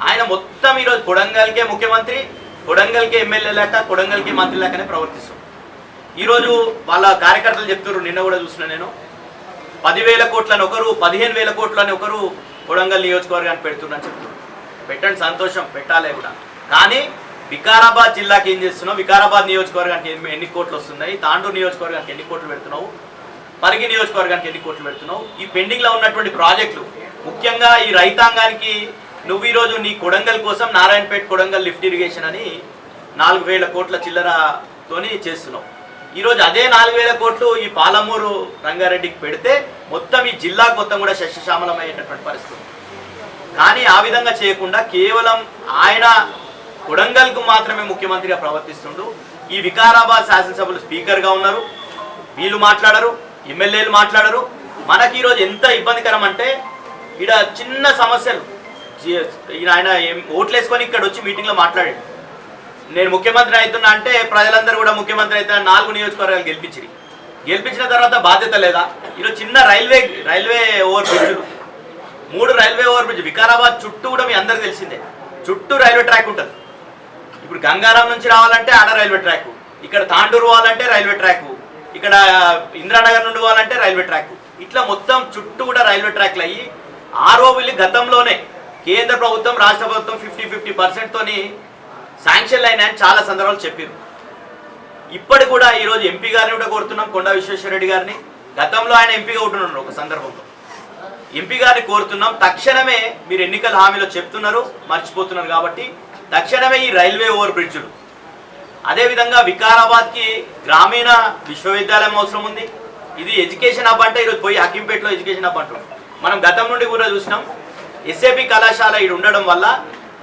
Speaker 3: ఆయన మొత్తం ఈరోజు కొడంగల్కే ముఖ్యమంత్రి, కొడంగల్కే ఎమ్మెల్యే లేక, కొడంగల్కే మంత్రి లేకనే ప్రవర్తిస్తుంది. ఈరోజు వాళ్ళ కార్యకర్తలు చెప్తున్నారు, నిన్న కూడా చూసిన నేను, 10,000 కోట్లని ఒకరు, 15,000 కోట్లని ఒకరు కొడంగల్ నియోజకవర్గానికి పెడుతున్నారని చెప్తున్నారు. పెట్టండి, సంతోషం, పెట్టాలే కూడా. కానీ వికారాబాద్ జిల్లాకి ఏం చేస్తున్నావు? వికారాబాద్ నియోజకవర్గానికి ఎన్ని కోట్లు వస్తున్నాయి? తాండూరు నియోజకవర్గానికి ఎన్ని కోట్లు పెడుతున్నావు? పరిగి నియోజకవర్గానికి ఎన్ని కోట్లు పెడుతున్నావు? ఈ పెండింగ్లో ఉన్నటువంటి ప్రాజెక్టులు, ముఖ్యంగా ఈ రైతాంగానికి నువ్వు ఈరోజు నీ కొడంగల్ కోసం నారాయణపేట కొడంగల్ లిఫ్ట్ ఇరిగేషన్ అని 4,000 కోట్ల చిల్లరతోని చేస్తున్నావు. ఈరోజు అదే 4,000 కోట్లు ఈ పాలమూరు రంగారెడ్డికి పెడితే మొత్తం ఈ జిల్లాకు మొత్తం కూడా సస్యశ్యామలమయ్యేటటువంటి పరిస్థితి. కానీ ఆ విధంగా చేయకుండా కేవలం ఆయన కొడంగల్కు మాత్రమే ముఖ్యమంత్రిగా ప్రవర్తిస్తుండు. ఈ వికారాబాద్ శాసనసభలు స్పీకర్గా ఉన్నారు, వీళ్ళు మాట్లాడరు, ఎమ్మెల్యేలు మాట్లాడరు. మనకి ఈరోజు ఎంత ఇబ్బందికరం అంటే ఇక్కడ చిన్న సమస్యలు ఆయన ఓట్లేసుకొని ఇక్కడ వచ్చి మీటింగ్లో మాట్లాడాడు. నేను ముఖ్యమంత్రి అవుతున్నా అంటే ప్రజలందరూ కూడా ముఖ్యమంత్రి అవుతున్నా 4 నియోజకవర్గాలు గెలిపించిన తర్వాత బాధ్యత లేదా? ఈరోజు చిన్న రైల్వే ఓవర్ బ్రిడ్జ్లు, 3 రైల్వే ఓవర్ బ్రిడ్జ్ వికారాబాద్ చుట్టూ కూడా మీ అందరికి తెలిసిందే, చుట్టూ రైల్వే ట్రాక్ ఉంటుంది. ఇప్పుడు గంగారం నుంచి రావాలంటే ఆడ రైల్వే ట్రాక్, ఇక్కడ తాండూరు పోవాలంటే రైల్వే ట్రాక్, ఇక్కడ ఇంద్రానగర్ నుండి పోవాలంటే రైల్వే ట్రాక్. ఇట్లా మొత్తం చుట్టూ కూడా రైల్వే ట్రాక్లు అయ్యి ఆర్ఓబిలు గతంలోనే కేంద్ర ప్రభుత్వం రాష్ట్ర ప్రభుత్వం 50-50% తోని శాంక్షన్లు అయినాయని చాలా సందర్భాలు చెప్పారు. ఇప్పటి కూడా ఈరోజు ఎంపీ గారిని కూడా కోరుతున్నాం, కొండా విశ్వేశ్వరరెడ్డి గారిని. గతంలో ఆయన ఎంపీగా ఉంటున్నారు ఒక సందర్భంలో. ఎంపీ గారిని కోరుతున్నాం, తక్షణమే మీరు ఎన్నికల హామీలో చెప్తున్నారు, మర్చిపోతున్నారు కాబట్టి తక్షణమే ఈ రైల్వే ఓవర్ బ్రిడ్జ్లు, అదేవిధంగా వికారాబాద్కి గ్రామీణ విశ్వవిద్యాలయం అవసరం ఉంది. ఇది ఎడ్యుకేషన్ హబ్ అంటే ఈరోజు పోయి హకీంపేటలో ఎడ్యుకేషన్ హబ్ అంటున్నాం. మనం గతం నుండి కూడా చూసినాం, ఎస్ఏపి కళాశాల ఇక్కడ ఉండడం వల్ల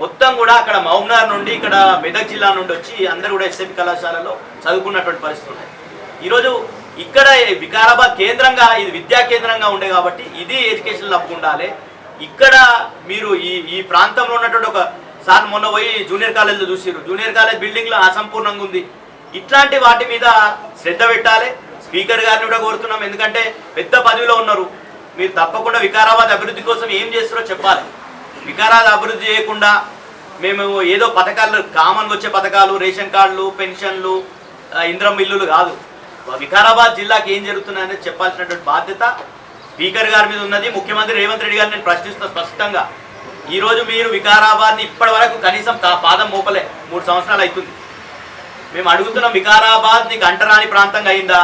Speaker 3: మొత్తం కూడా అక్కడ మహబూబ్నగర్ నుండి ఇక్కడ మెదక్ జిల్లా నుండి వచ్చి అందరూ కూడా ఎస్ఏపి కళాశాలలో చదువుకున్నటువంటి పరిస్థితి ఉన్నాయి. ఈరోజు ఇక్కడ వికారాబాద్ కేంద్రంగా, ఇది విద్యా కేంద్రంగా ఉండే కాబట్టి ఇది ఎడ్యుకేషన్ హబ్ ఉండాలి. ఇక్కడ మీరు ఈ ప్రాంతంలో ఉన్నటువంటి ఒక సార్ మొన్న పోయి జూనియర్ కాలేజ్లో చూసారు, జూనియర్ కాలేజ్ బిల్డింగ్లో అసంపూర్ణంగా ఉంది. ఇట్లాంటి వాటి మీద శ్రద్ధ పెట్టాలి. స్పీకర్ గారిని కూడా కోరుతున్నాం, ఎందుకంటే పెద్ద పదవిలో ఉన్నారు, మీరు తప్పకుండా వికారాబాద్ అభివృద్ధి కోసం ఏం చేస్తారో చెప్పాలి. వికారాబాద్ అభివృద్ధి చేయకుండా మేము ఏదో పథకాలు, కామన్గా వచ్చే పథకాలు, రేషన్ కార్డులు, పెన్షన్లు, ఇంద్రం ఇల్లులు కాదు, వికారాబాద్ జిల్లాకి ఏం జరుగుతున్నాయనేది చెప్పాల్సినటువంటి బాధ్యత స్పీకర్ గారి మీద ఉన్నది. ముఖ్యమంత్రి రేవంత్ రెడ్డి గారిని నేను ప్రశ్నిస్తున్నా స్పష్టంగా. ఈరోజు మీరు వికారాబాద్ని ఇప్పటి వరకు కనీసం పాదం మోపలే, 3 సంవత్సరాలు అవుతుంది. మేము అడుగుతున్నాం, వికారాబాద్ నీకు అంటరాని ప్రాంతంగా అయిందా?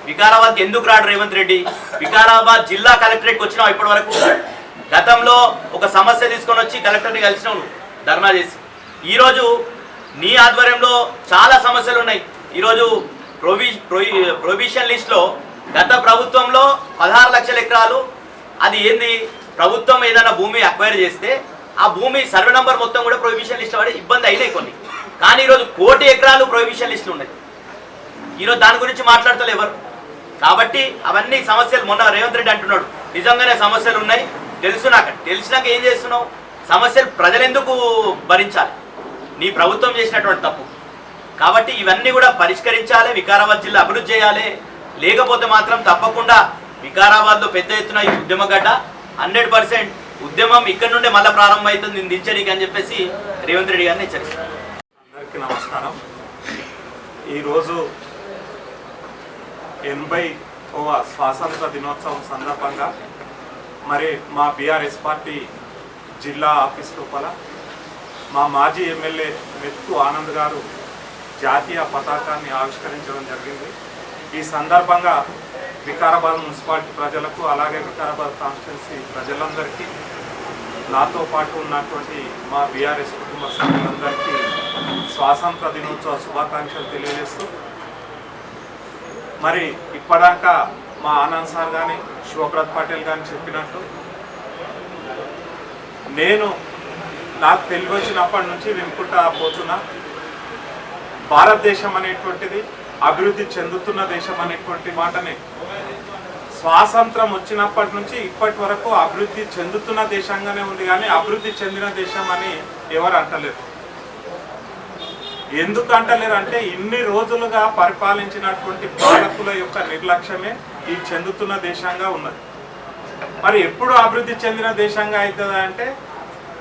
Speaker 3: వికారాబాద్కి ఎందుకు రాడు రేవంత్ రెడ్డి? వికారాబాద్ జిల్లా కలెక్టరేట్కి వచ్చినావు ఇప్పటి వరకు? గతంలో ఒక సమస్య తీసుకొని వచ్చి కలెక్టర్ని కలిసినావు నువ్వు ధర్నా చేసి. ఈరోజు నీ ఆధ్వర్యంలో చాలా సమస్యలు ఉన్నాయి. ఈరోజు ప్రొవిషన్ లిస్ట్లో గత ప్రభుత్వంలో 16 లక్షల ఎకరాలు, అది ఏంది, ప్రభుత్వం ఏదైనా భూమి అక్వైర్ చేస్తే ఆ భూమి సర్వే నంబర్ మొత్తం కూడా ప్రొహిబిషన్ లిస్ట్ పడి ఇబ్బంది అయినాయి కొన్ని. కానీ ఈరోజు 1 కోటి ఎకరాలు ప్రొహిబిషన్ లిస్టులు ఉన్నాయి. ఈరోజు దాని గురించి మాట్లాడతలే ఎవరు. కాబట్టి అవన్నీ సమస్యలు, మొన్న రేవంత్ రెడ్డి అంటున్నాడు నిజంగానే సమస్యలు ఉన్నాయి, తెలిసినాక ఏం చేస్తున్నావు? సమస్యలు ప్రజలు ఎందుకు భరించాలి? నీ ప్రభుత్వం చేసినటువంటి తప్పు. కాబట్టి ఇవన్నీ కూడా పరిష్కరించాలి, వికారాబాద్ జిల్లా అభివృద్ధి చేయాలి. లేకపోతే మాత్రం తప్పకుండా వికారాబాద్లో పెద్ద ఎత్తున ఈ ఉద్యమగడ్డ 100% ఉద్యమం ఇక్కడ నుండే మళ్ళీ ప్రారంభమవుతుంది దించడానికి అని చెప్పేసి రేవంత్ రెడ్డి గారిని హెచ్చరిస్తారు.
Speaker 4: అందరికీ నమస్కారం. ఈరోజు 80వ స్వాతంత్ర దినోత్సవం సందర్భంగా మరి మా బీఆర్ఎస్ పార్టీ జిల్లా ఆఫీస్ లోపల మా మాజీ ఎమ్మెల్యే మెత్తు ఆనంద్ గారు జాతీయ పతాకాన్ని ఆవిష్కరించడం జరిగింది. ఈ సందర్భంగా వికారాబాద్ మున్సిపాలిటీ ప్రజలకు అలాగే వికారాబాద్ కాన్స్టిట్యున్సీ ప్రజలందరికీ నాతో పాటు ఉన్నటువంటి మా బీఆర్ఎస్ కుటుంబ సభ్యులందరికీ స్వాతంత్ర దినోత్సవ శుభాకాంక్షలు తెలియజేస్తూ మరి ఇప్పటిదాకా మా ఆనంద్ సార్ కానీ శివప్రత్ పటేల్ కానీ చెప్పినట్టు నాకు తెలివచ్చినప్పటి నుంచి వినుకుంటా పోతున్నా భారతదేశం అనేటువంటిది అభివృద్ధి చెందుతున్న దేశం అనేటువంటి మాటనే స్వాతంత్రం వచ్చినప్పటి నుంచి ఇప్పటి వరకు అభివృద్ధి చెందుతున్న దేశంగానే ఉంది, కానీ అభివృద్ధి చెందిన దేశం అని ఎవరు అంటలేరు. ఎందుకు అంటలేరు అంటే ఇన్ని రోజులుగా పరిపాలించినటువంటి పాలకుల యొక్క నిర్లక్ష్యమే ఈ చెందుతున్న దేశంగా ఉన్నది. మరి ఎప్పుడు అభివృద్ధి చెందిన దేశంగా అవుతుంది అంటే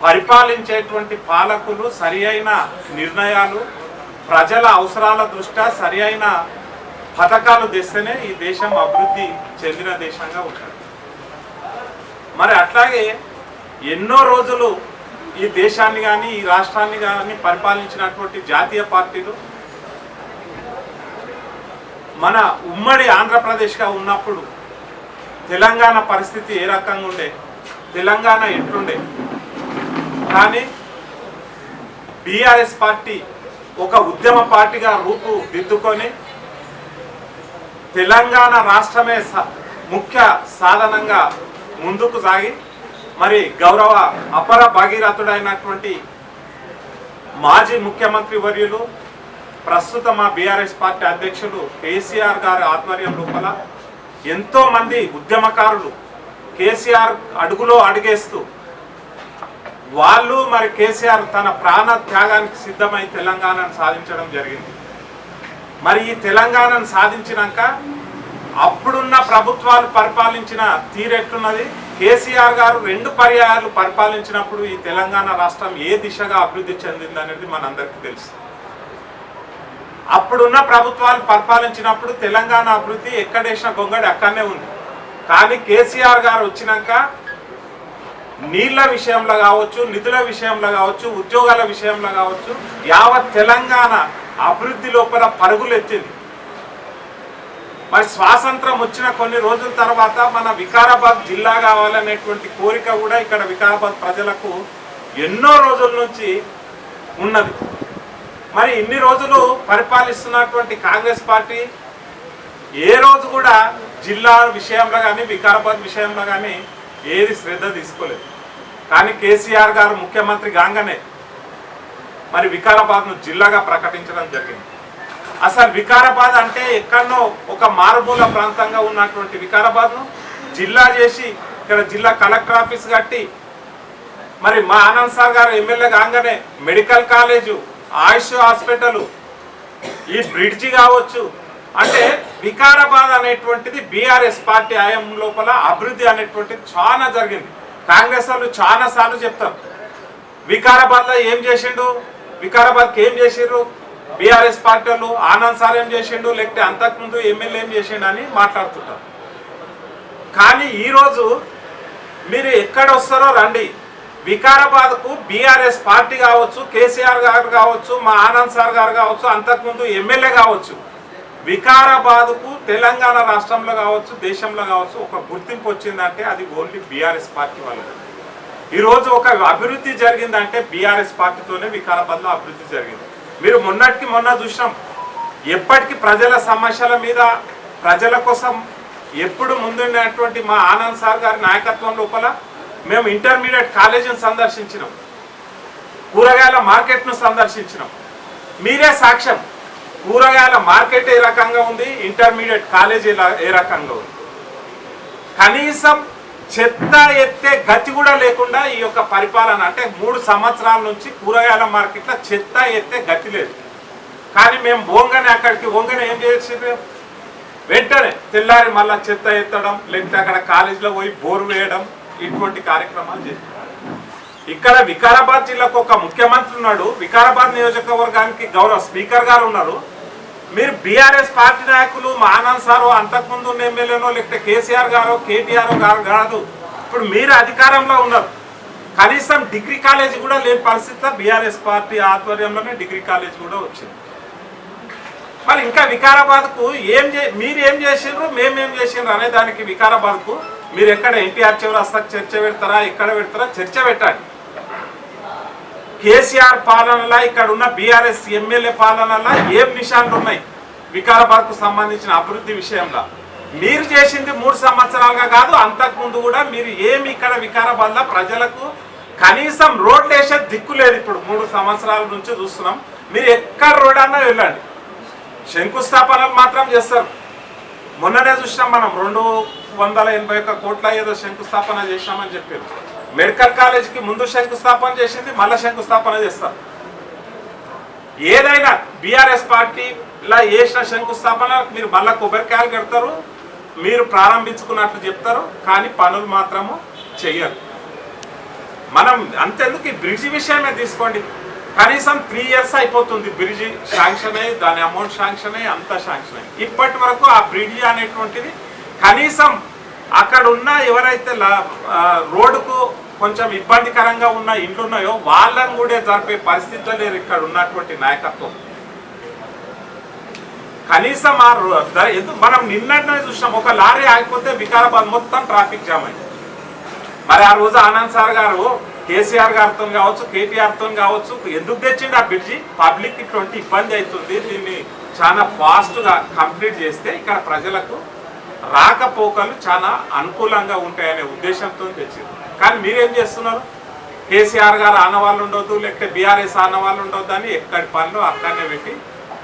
Speaker 4: పరిపాలించేటువంటి పాలకులు సరి అయిన నిర్ణయాలు, ప్రజల అవసరాల దృష్ట్యా సరి అయిన పథకాలు తెస్తేనే ఈ దేశం అభివృద్ధి చెందిన దేశంగా ఉంటుంది. మరి అట్లాగే ఎన్నో రోజులు ఈ దేశాన్ని కానీ ఈ రాష్ట్రాన్ని కానీ పరిపాలించినటువంటి జాతీయ పార్టీలు మన ఉమ్మడి ఆంధ్రప్రదేశ్గా ఉన్నప్పుడు తెలంగాణ పరిస్థితి ఏ రకంగా ఉండే, తెలంగాణ ఎట్లుండే, కానీ బీఆర్ఎస్ పార్టీ ఒక ఉద్యమ పార్టీగా రూపుదిద్దుకొని తెలంగాణ రాష్ట్రమే ముఖ్య సాధనంగా ముందుకు సాగి మరి గౌరవ అపర భాగీరథుడైనటువంటి మాజీ ముఖ్యమంత్రి వర్యులు ప్రస్తుత మా బీఆర్ఎస్ పార్టీ అధ్యక్షులు కేసీఆర్ గారి ఆధ్వర్యం లోపల ఎంతోమంది ఉద్యమకారులు కేసీఆర్ అడుగులో అడుగేస్తూ వాళ్ళు మరి కేసీఆర్ తన ప్రాణ త్యాగానికి సిద్ధమై తెలంగాణను సాధించడం జరిగింది. మరి ఈ తెలంగాణను సాధించినాక అప్పుడున్న ప్రభుత్వాలు పరిపాలించిన తీరెట్టున్నది, కేసీఆర్ గారు 2 పర్యాయాలు పరిపాలించినప్పుడు ఈ తెలంగాణ రాష్ట్రం ఏ దిశగా అభివృద్ధి చెందింది అనేది మనందరికీ తెలుసు. అప్పుడున్న ప్రభుత్వాలు పరిపాలించినప్పుడు తెలంగాణ అభివృద్ధి ఎక్కడేసిన గొంగడి అక్కడనే ఉంది. కానీ కేసీఆర్ గారు వచ్చినాక నీళ్ల విషయంలో కావచ్చు, నిధుల విషయంలో కావచ్చు, ఉద్యోగాల విషయంలో కావచ్చు, యావత్ తెలంగాణ అభివృద్ధి లోపల పరుగులెత్తింది. మరి స్వాతంత్రం వచ్చిన కొన్ని రోజుల తర్వాత మన వికారాబాద్ జిల్లా కావాలనేటువంటి కోరిక కూడా ఇక్కడ వికారాబాద్ ప్రజలకు ఎన్నో రోజుల నుంచి ఉన్నది. మరి ఇన్ని రోజులు పరిపాలిస్తున్నటువంటి కాంగ్రెస్ పార్టీ ఏ రోజు కూడా జిల్లా విషయంలో కానీ వికారాబాద్ విషయంలో కానీ ఏది శ్రద్ధ తీసుకోలేదు. కానీ కేసీఆర్ గారు ముఖ్యమంత్రి కాగానే మరి వికారాబాద్ను జిల్లాగా ప్రకటించడం జరిగింది. అసలు వికారాబాద్ అంటే ఎక్కడనో ఒక మారుమూల ప్రాంతంగా ఉన్నటువంటి వికారాబాద్ను జిల్లా చేసి ఇక్కడ జిల్లా కలెక్టర్ ఆఫీస్ కట్టి మరి మా ఆనంద్ సార్ గారు ఎమ్మెల్యే కాగానే మెడికల్ కాలేజు, ఆయుష్ హాస్పిటల్, ఈ బ్రిడ్జి కావచ్చు, అంటే వికారాబాద్ అనేటువంటిది బీఆర్ఎస్ పార్టీ హయాం లోపల అభివృద్ధి అనేటువంటిది చాలా జరిగింది. కాంగ్రెస్ వాళ్ళు చాలా సార్లు చెప్తారు వికారాబాద్లో ఏం చేసిండు, వికారాబాద్కి ఏం చేసిండ్రు బీఆర్ఎస్ పార్టీ వాళ్ళు, ఆనంద్ సార్ ఏం చేసిండు, లేకపోతే అంతకుముందు ఎమ్మెల్యే ఏం చేసిండు అని మాట్లాడుతుంటారు. కానీ ఈరోజు మీరు ఎక్కడ వస్తారో రండి, వికారాబాద్కు బీఆర్ఎస్ పార్టీ కావచ్చు, కేసీఆర్ గారు కావచ్చు, మా ఆనంద్ సార్ గారు కావచ్చు, అంతకుముందు ఎమ్మెల్యే కావచ్చు, వికారాబాద్కు తెలంగాణ రాష్ట్రంలో కావచ్చు, దేశంలో కావచ్చు ఒక గుర్తింపు వచ్చిందంటే అది ఓన్లీ బీఆర్ఎస్ పార్టీ వాళ్ళది. ఈరోజు ఒక అభివృద్ధి జరిగిందంటే బీఆర్ఎస్ పార్టీతోనే వికారాబాద్లో అభివృద్ధి జరిగింది. మీరు మొన్నటికి మొన్న చూసినాం, ఎప్పటికీ ప్రజల సమస్యల మీద ప్రజల కోసం ఎప్పుడు ముందున్నటువంటి మా ఆనంద్ సార్ గారి నాయకత్వం లోపల మేము ఇంటర్మీడియట్ కాలేజీని సందర్శించినాం, కూరగాయల మార్కెట్ను సందర్శించినాం. మీరే సాక్ష్యం, కూరగాయల మార్కెట్ ఏ రకంగా ఉంది, ఇంటర్మీడియట్ కాలేజీ ఏ రకంగా ఉంది. కనీసం చెత్త ఎత్తే గతి కూడా లేకుండా ఈ యొక్క పరిపాలన, అంటే 3 సంవత్సరాల నుంచి కూరగాయల మార్కెట్లో చెత్త ఎత్తే గతి లేదు. కానీ మేము ఓంగనే అక్కడికి ఓంగనే ఏం చేసిండ్రు, వెంటనే తెల్లారి మళ్ళా చెత్త ఎత్తడం, లేకపోతే అక్కడ కాలేజీలో పోయి బోరు వేయడం, ఇటువంటి కార్యక్రమాలు చేస్తారు. ఇక్కడ వికారాబాద్ జిల్లాకు ఒక ముఖ్యమంత్రి ఉన్నాడు, వికారాబాద్ నియోజకవర్గానికి గౌరవ స్పీకర్ గారు ఉన్నారు. మీరు బీఆర్ఎస్ పార్టీ నాయకులు మా ఆనంద్ సారు, అంతకుముందు ఉన్న ఎమ్మెల్యేనో లేకపోతే కేసీఆర్ గారు కేటీఆర్ గారు కాదు, ఇప్పుడు మీరు అధికారంలో ఉన్నారు. కనీసం డిగ్రీ కాలేజీ కూడా లేని పరిస్థితిలో బీఆర్ఎస్ పార్టీ ఆధ్వర్యంలోనే డిగ్రీ కాలేజీ కూడా వచ్చింది. మరి ఇంకా వికారాబాద్కు మీరు ఏం చేసిండ్రు, మేమేం చేసిండ్రు అనే దానికి వికారాబాద్కు మీరు ఎక్కడ ఎన్టీఆర్ చౌరస్తాకు చర్చ పెడతారా, ఎక్కడ పెడతారా, చర్చ పెట్టండి. కేసీఆర్ పాలనలా ఇక్కడ ఉన్న బీఆర్ఎస్ ఎమ్మెల్యే పాలనలా ఏం నిశాన్లు ఉన్నాయి వికారాబాద్కు సంబంధించిన అభివృద్ధి విషయంలో? మీరు చేసింది 3 సంవత్సరాలుగా కాదు, అంతకుముందు కూడా మీరు ఏమి ఇక్కడ వికారాబాద్లో ప్రజలకు కనీసం రోడ్లు వేసే దిక్కు లేదు. ఇప్పుడు 3 సంవత్సరాల నుంచి చూస్తున్నాం. మీరు ఎక్కడ రోడ్ అన్నా వెళ్ళండి, శంకుస్థాపనలు మాత్రం చేస్తారు. మొన్ననే చూసినాం మనం 281 కోట్ల ఏదో శంకుస్థాపన చేసినామని చెప్పారు. మెడికల్ కాలేజీకి ముందు శంకుస్థాపన చేసింది, మళ్ళీ శంకుస్థాపన చేస్తారు. ఏదైనా బీఆర్ఎస్ పార్టీలా చేసిన శంకుస్థాపన మీరు మళ్ళీ కొబ్బరికాయలు కడతారు, మీరు ప్రారంభించుకున్నట్లు చెప్తారు, కానీ పనులు మాత్రము చెయ్యరు. మనం అంతెందుకు ఈ బ్రిడ్జి విషయమే తీసుకోండి, కనీసం 3 years అయిపోతుంది బ్రిడ్జి శాంక్షన్ అయ్యి, దాని అమౌంట్ శాంక్షన్ అయ్యి, అంతా శాంక్షన్ అయ్యి. ఇప్పటి వరకు ఆ బ్రిడ్జి అనేటువంటిది కనీసం అక్కడ ఉన్న ఎవరైతే రోడ్డుకు కొంచెం ఇబ్బందికరంగా ఉన్న ఇండ్లు ఉన్నాయో వాళ్ళని కూడా జరిపే పరిస్థితులు లేరు ఇక్కడ ఉన్నటువంటి నాయకత్వం. కనీసం మనం నిన్ననే చూసినాం, ఒక లారీ ఆగిపోతే వికారాబాద్ మొత్తం ట్రాఫిక్ జామ్ అయింది. మరి ఆ రోజు ఆనంద్ సార్ గారు కేసీఆర్ గారితో కావచ్చు, కేటీఆర్తో కావచ్చు, ఎందుకు తెచ్చిండు ఆ బ్రిడ్జి? పబ్లిక్ ఇటువంటి ఇబ్బంది అవుతుంది, దీన్ని చాలా ఫాస్ట్గా కంప్లీట్ చేస్తే ఇక్కడ ప్రజలకు రాకపోకలు చాలా అనుకూలంగా ఉంటాయనే ఉద్దేశంతో తెచ్చింది. కానీ మీరేం చేస్తున్నారు? కేసీఆర్ గారు ఆనవాళ్ళు ఉండొద్దు, లేకపోతే బీఆర్ఎస్ ఆనవాళ్ళు ఉండొద్దు అని ఎక్కడి పనులు అక్కడనే పెట్టి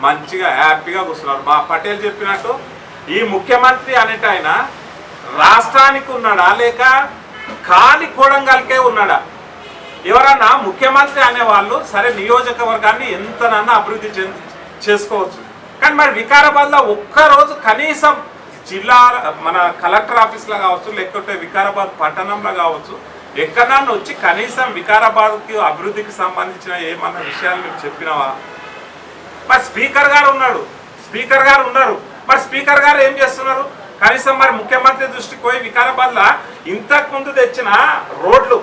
Speaker 4: మంచిగా హ్యాపీగా కూర్చున్నారు. మా పటేల్ చెప్పినట్టు ఈ ముఖ్యమంత్రి అనేట ఆయన రాష్ట్రానికి ఉన్నాడా లేక ఖాళీ కొడంగల్కే ఉన్నాడా? ఎవరన్నా ముఖ్యమంత్రి అనేవాళ్ళు సరే నియోజకవర్గాన్ని ఎంతనన్నా అభివృద్ధి చేసుకోవచ్చు, కానీ మరి వికారాబాద్లో ఒక్కరోజు కనీసం జిల్లా మన కలెక్టర్ ఆఫీస్లో కావచ్చు, లేకపోతే వికారాబాద్ పట్టణంలో కావచ్చు, ఎక్కడన్నా వచ్చి కనీసం వికారాబాద్కి అభివృద్ధికి సంబంధించిన ఏమన్నా విషయాలు మీరు చెప్పినావా? మరి స్పీకర్ గారు ఉన్నారు, మరి స్పీకర్ గారు ఏం చేస్తున్నారు? కనీసం మరి ముఖ్యమంత్రి దృష్టికి పోయి వికారాబాద్లో ఇంతకు ముందు తెచ్చిన రోడ్లు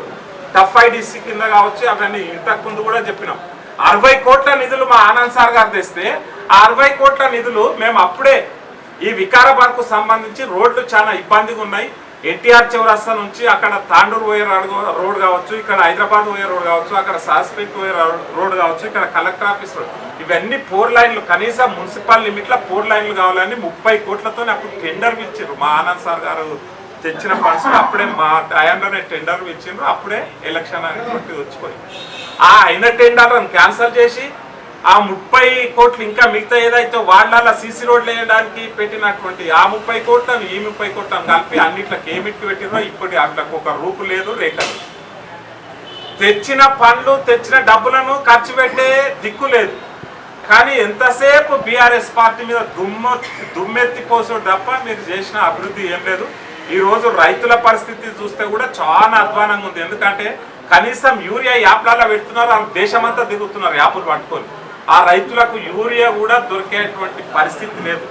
Speaker 4: టఫ్ ఐడిసి కింద కావచ్చు, అవన్నీ ఇంతకు ముందు కూడా చెప్పినాం. 60 కోట్ల నిధులు మా ఆనంద్ సార్ గారు తెస్తే ఆ 60 కోట్ల నిధులు మేము అప్పుడే ఈ వికారాబాద్కు సంబంధించి రోడ్లు చాలా ఇబ్బందిగా ఉన్నాయి. ఎన్టీఆర్ చౌరస్తా నుంచి అక్కడ తాండూరు పోయే రోడ్ కావచ్చు, ఇక్కడ హైదరాబాద్ పోయే రోడ్ కావచ్చు, అక్కడ సాస్పేట్ పోయే రోడ్ కావచ్చు, ఇక్కడ కలెక్టర్ ఆఫీస్ రోడ్, ఇవన్నీ 4 లైన్లు కనీసం మున్సిపల్ లిమిట్లో 4 లైన్లు కావాలని 30 కోట్లతో అప్పుడు టెండర్ ఇచ్చారు. మా ఆనంద్ సార్ గారు తెచ్చిన ఫండ్స్ అప్పుడే మా టైంలోనే టెండర్ ఇచ్చిండ్రు. అప్పుడే ఎలక్షన్ అనేటువంటి వచ్చిపోయి ఆ అయిన టెండర్లను క్యాన్సిల్ చేసి ఆ 30 కోట్లు ఇంకా మిగతా ఏదైతే వాళ్ళ సీసీ రోడ్లు వేయడానికి పెట్టినటువంటి ఆ 30 కోట్లను ఈ 30 కోట్లను కలిపి అన్నిట్లకి ఏమిటి పెట్టినో ఇప్పటి అట్లకు ఒక రూపు లేదు, రేఖ లేదు. తెచ్చిన పనులు తెచ్చిన డబ్బులను ఖర్చు పెట్టే దిక్కు లేదు. కానీ ఎంతసేపు బీఆర్ఎస్ పార్టీ మీద దుమ్మెత్తిపోసుడు తప్ప మీరు చేసిన అభివృద్ధి ఏం లేదు. ఈరోజు రైతుల పరిస్థితి చూస్తే కూడా చాలా అధ్వానంగా ఉంది. ఎందుకంటే కనీసం యూరియా యాప్లలో పెడుతున్నారు, ఆ దేశమంతా దిగుతున్నారు యాప్లు పట్టుకొని. ఆ రైతులకు యూరియా కూడా దొరికేటువంటి పరిస్థితి లేదు.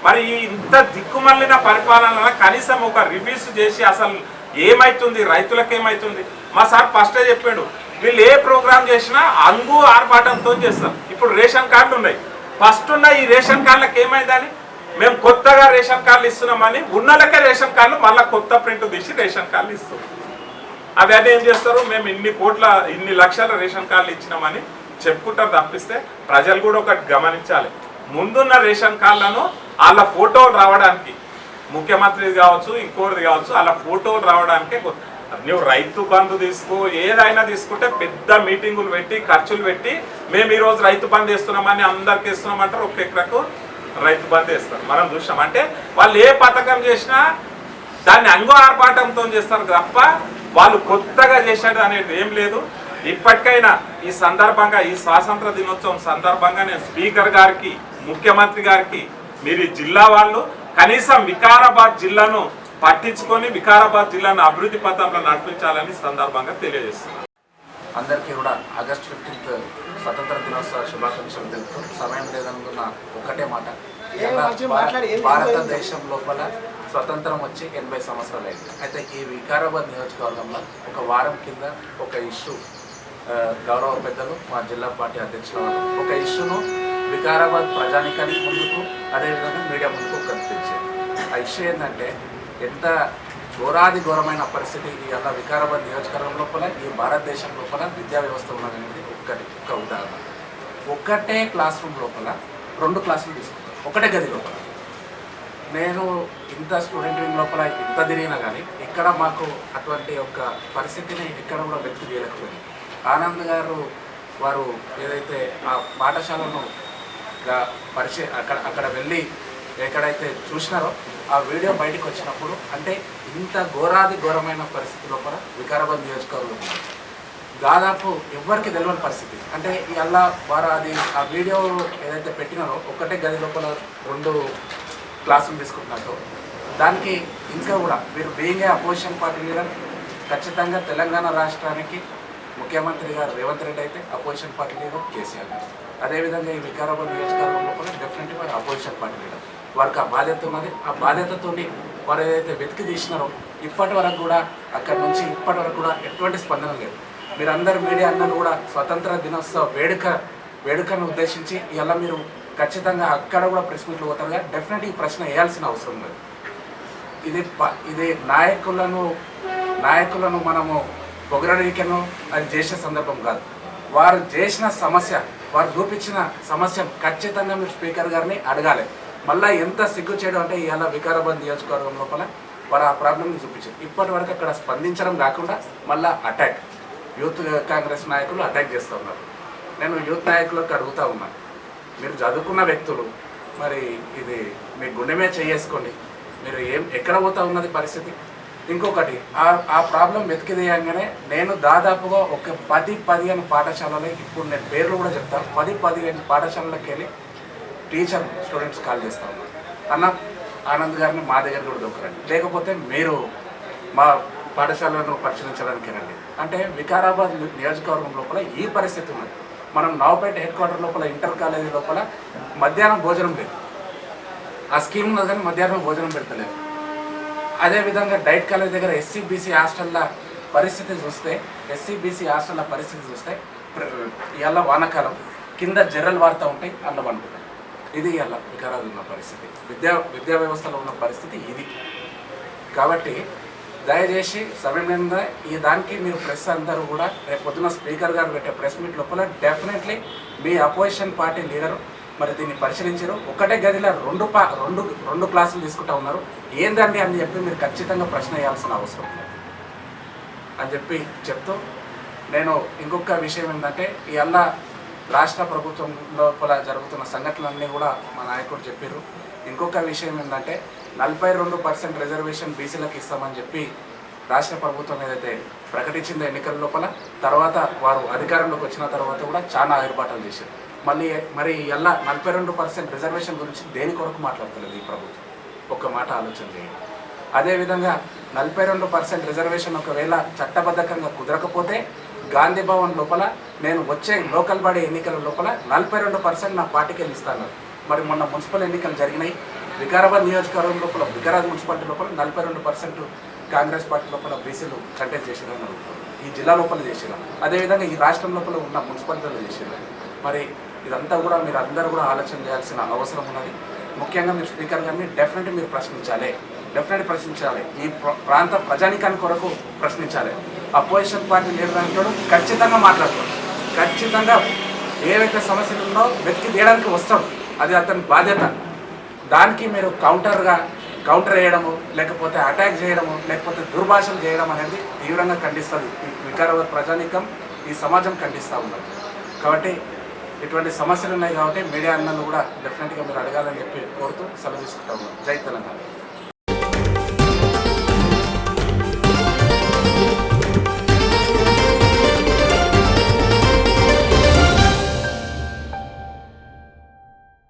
Speaker 4: మరి ఇంత దిక్కుమల్లిన పరిపాలన కనీసం ఒక రివ్యూస్ చేసి అసలు ఏమైతుంది, రైతులకు ఏమైతుంది? మా సార్ ఫస్టే చెప్పాడు, వీళ్ళు ఏ ప్రోగ్రామ్ చేసినా అంగు ఆర్భాటంతో చేస్తారు. ఇప్పుడు రేషన్ కార్డులు ఉన్నాయి, ఫస్ట్ ఉన్న ఈ రేషన్ కార్డులకు ఏమైందని మేము కొత్తగా రేషన్ కార్డులు ఇస్తున్నామని ఉన్నలకే రేషన్ కార్డులు మళ్ళీ కొత్త ప్రింట్ తీసి రేషన్ కార్డులు ఇస్తాం. అవి అది ఏం చేస్తారు, మేము ఇన్ని లక్షల రేషన్ కార్డులు ఇచ్చినామని చెప్పుకుంటారు తప్పిస్తే ప్రజలు కూడా ఒకటి గమనించాలి. ముందున్న రేషన్ కార్డులను వాళ్ళ ఫోటోలు రావడానికి, ముఖ్యమంత్రి కావచ్చు ఇంకోటిది కావచ్చు, వాళ్ళ ఫోటోలు రావడానికే నువ్వు రైతు బంధు తీసుకో, ఏదైనా తీసుకుంటే పెద్ద మీటింగులు పెట్టి ఖర్చులు పెట్టి మేము ఈరోజు రైతు బంధు వేస్తున్నామని అందరికి ఇస్తున్నామంటారు, ఒక్క ఎకరకు రైతు బంధు వేస్తారు. మనం చూసాం. అంటే వాళ్ళు ఏ పథకం చేసినా దాన్ని అంగు ఆర్భాటంతో చేస్తారు తప్ప వాళ్ళు కొత్తగా చేసేది అనేది ఏం లేదు. ఇప్పటికైనా ఈ సందర్భంగా ఈ స్వాతంత్ర దినోత్సవం సందర్భంగా నేను స్పీకర్ గారికి ముఖ్యమంత్రి గారికి మీరు ఈ జిల్లా వాళ్ళు కనీసం వికారాబాద్ జిల్లాను పట్టించుకొని వికారాబాద్ జిల్లాను అభివృద్ధి పథంలో నడిపించాలని సందర్భంగా తెలియజేస్తున్నాను.
Speaker 5: అందరికీ కూడా ఆగస్ట్ 15th స్వతంత్ర దినోత్సవ శుభాకాంక్షలు తెలుపుతూ సమయం లేదనుకున్న ఒక్కటే మాట, భారతదేశం లోపల స్వతంత్రం వచ్చి 80 సంవత్సరాలు అయింది. అయితే ఈ వికారాబాద్ నియోజకవర్గంలో ఒక వారం కింద ఒక ఇష్యూ గౌరవ పెద్దలు మా జిల్లా పార్టీ అధ్యక్షుల ఒక ఇష్యూను వికారాబాద్ ప్రజానికానికి ముందుకు అదేవిధంగా మీడియా ముందుకు కనిపించారు. ఆ ఇష్యూ ఏంటంటే ఎంత ఘోరమైన పరిస్థితి ఇవాళ వికారాబాద్ నియోజకవర్గం లోపల ఈ భారతదేశం లోపల విద్యా వ్యవస్థ ఉన్నదనేది ఒక ఉదాహరణ. ఒక్కటే క్లాస్ రూమ్ లోపల 2 క్లాసులు తీసుకుంటాం, ఒకటే గది లోపల. నేను ఇంత స్టూడెంట్ వింగ్ లోపల ఇంత తిరిగినా కానీ ఇక్కడ మాకు అటువంటి ఒక పరిస్థితిని ఎక్కడ కూడా వ్యక్తి చేయలేకపోయింది. ఆనంద్ గారు వారు ఏదైతే ఆ పాఠశాలను అక్కడ వెళ్ళి ఎక్కడైతే చూసినారో ఆ వీడియో బయటకు వచ్చినప్పుడు అంటే ఇంత ఘోరమైన పరిస్థితి లోపల వికారాబాద్ నియోజకవర్గం దాదాపు ఎవ్వరికి తెలియని పరిస్థితి. అంటే ఇలా వారు అది ఆ వీడియో ఏదైతే పెట్టినారో ఒకటే గది లోపల 2 క్లాసులు తీసుకుంటున్నట్టు దానికి ఇంకా కూడా మీరు being a opposition party leader ఖచ్చితంగా తెలంగాణ రాష్ట్రానికి ముఖ్యమంత్రి గారు రేవంత్ రెడ్డి అయితే అపోజిషన్ పార్టీ లీడర్ కేసీఆర్ గారు, అదేవిధంగా ఈ వికారాబాద్ నియోజకవర్గంలో కూడా డెఫినెట్గా వారు అపోజిషన్ పార్టీ లీడర్. వారికి ఆ బాధ్యత ఉన్నది. ఆ బాధ్యతతో వారు ఏదైతే వెతికి తీసినారో ఇప్పటి వరకు కూడా అక్కడి నుంచి ఇప్పటి వరకు కూడా ఎటువంటి స్పందన లేదు. మీరందరూ మీడియా అందరూ కూడా స్వతంత్ర దినోత్సవ వేడుకను ఉద్దేశించి ఇలా మీరు ఖచ్చితంగా అక్కడ కూడా ప్రెస్ మీట్లు పోతారుగా డెఫినెట్గా ఈ ప్రశ్న వేయాల్సిన అవసరం లేదు. ఇది నాయకులను మనము పొగడరికను అది చేసే సందర్భం కాదు. వారు చేసిన సమస్య, వారు చూపించిన సమస్య ఖచ్చితంగా మీరు స్పీకర్ గారిని అడగాలి. మళ్ళీ ఎంత సిగ్గు చేయడం అంటే ఇవాళ వికారాబాద్ నియోజకవర్గం లోపల వారు ఆ ప్రాబ్లంని చూపించారు. ఇప్పటి వరకు అక్కడ స్పందించడం కాకుండా మళ్ళీ అటాక్, యూత్ కాంగ్రెస్ నాయకులు అటాక్ చేస్తూ ఉన్నారు. నేను యూత్ నాయకులకు అడుగుతూ ఉన్నాను, మీరు చదువుకున్న వ్యక్తులు, మరి ఇది మీ గుండె మీద చేసుకోండి. మీరు ఎక్కడ పోతా ఉన్నది పరిస్థితి. ఇంకొకటి ఆ ప్రాబ్లం వెతికిదేయంగానే నేను దాదాపుగా ఒక 10-15 పాఠశాలలో, ఇప్పుడు నేను పేర్లు కూడా చెప్తాను, 10-15 పాఠశాలలకు వెళ్ళి టీచర్ స్టూడెంట్స్ కాల్ చేస్తూ ఉన్నారు, అన్న ఆనంద్ గారిని మా దగ్గర కూడా దొరకరండి, లేకపోతే మీరు మా పాఠశాలను పరిశీలించడానికి రండి. అంటే వికారాబాద్ నియోజకవర్గం లోపల ఈ పరిస్థితి ఉన్నది. మనం నవపేట హెడ్ క్వార్టర్ లోపల ఇంటర్ కాలేజీ లోపల మధ్యాహ్నం భోజనం లేదు. ఆ స్కీమ్ ఉన్నది కానీ మధ్యాహ్నం భోజనం పెడతలేదు. అదేవిధంగా డైట్ కాలేజ్ దగ్గర ఎస్సీ/బీసీ హాస్టల్ల పరిస్థితి చూస్తే ఇవాళ వానాకాలం కింద జర్రలు వారుతూ ఉంటాయి, అల్ల పండుకుంటాయి. ఇది ఇవాళ వికారాబాద్ ఉన్న పరిస్థితి, విద్యా వ్యవస్థలో ఉన్న పరిస్థితి ఇది. కాబట్టి దయచేసి సమయంగా ఈ దానికి మీరు ప్రెస్ అందరూ కూడా రేపు పొద్దున స్పీకర్ గారు పెట్టే ప్రెస్ మీట్ లోపల డెఫినెట్లీ మీ అపోజిషన్ పార్టీ లీడరు మరి దీన్ని పరిశీలించారు. ఒకటే గదిలో 2 క్లాసులు తీసుకుంటా ఉన్నారు, ఏందండి అని చెప్పి మీరు ఖచ్చితంగా ప్రశ్న వేయాల్సిన అవసరం ఉంది అని చెప్తూ నేను ఇంకొక విషయం ఏంటంటే ఇవాళ రాష్ట్ర ప్రభుత్వం లోపల జరుగుతున్న సంఘటనలన్నీ కూడా మా నాయకుడు చెప్పారు. ఇంకొక విషయం ఏంటంటే 42% రిజర్వేషన్ బీసీలకు ఇస్తామని చెప్పి రాష్ట్ర ప్రభుత్వం ఏదైతే ప్రకటించిందో ఎన్నికల లోపల, తర్వాత వారు అధికారంలోకి వచ్చిన తర్వాత కూడా చాలా ఆర్భాటాలు చేశారు. మరి ఇలా 42% రిజర్వేషన్ గురించి దేని కొరకు మాట్లాడతలేదు ఈ ప్రభుత్వం, ఒక్క మాట ఆలోచన చేయండి. అదేవిధంగా 42% రిజర్వేషన్ ఒకవేళ చట్టబద్ధకంగా కుదరకపోతే గాంధీ భవన్ లోపల నేను వచ్చే లోకల్ బాడీ ఎన్నికల లోపల 42% నా పార్టీకి ఇస్తాను. మరి మొన్న మున్సిపల్ ఎన్నికలు జరిగినాయి, వికారాబాద్ నియోజకవర్గం లోపల వికారాబాద్ మున్సిపాలిటీ లోపల 42% కాంగ్రెస్ పార్టీ లోపల బీసీలు కంటెస్ట్ చేసిరని అడుగుతారు. ఈ జిల్లా లోపల చేసినారు, అదేవిధంగా ఈ రాష్ట్రం లోపల ఉన్న మున్సిపాలిటీలో చేసినారు. మరి ఇదంతా కూడా మీరు అందరూ కూడా ఆలోచన చేయాల్సిన అవసరం ఉన్నది. ముఖ్యంగా మీరు స్పీకర్ గారిని డెఫినెట్లీ మీరు ప్రశ్నించాలి. ఈ ప్రాంత ప్రజానికాన్ని కొరకు ప్రశ్నించాలి. అపోజిషన్ పార్టీ లీడర్ అంటాడు ఖచ్చితంగా మాట్లాడతాడు, ఖచ్చితంగా ఏవైతే సమస్యలు ఉన్నో వెతికి తీయడానికి వస్తాడు, అది అతని బాధ్యత. దానికి మీరు కౌంటర్ వేయడము, లేకపోతే అటాక్ చేయడము, లేకపోతే దుర్భాషలు చేయడం అనేది తీవ్రంగా ఖండిస్తుంది. ఈ వికారాబాద్ ప్రజానీకం, ఈ సమాజం ఖండిస్తూ ఉన్నారు. కాబట్టి ఇటువంటి సమస్యలు ఉన్నాయి కాబట్టి మీడియా అన్నలు కూడా డెఫినెట్గా మీరు అడగాలని చెప్పి కోరుతూ సెలవు తీసుకుంటా ఉన్నాం. జై తెలంగాణ.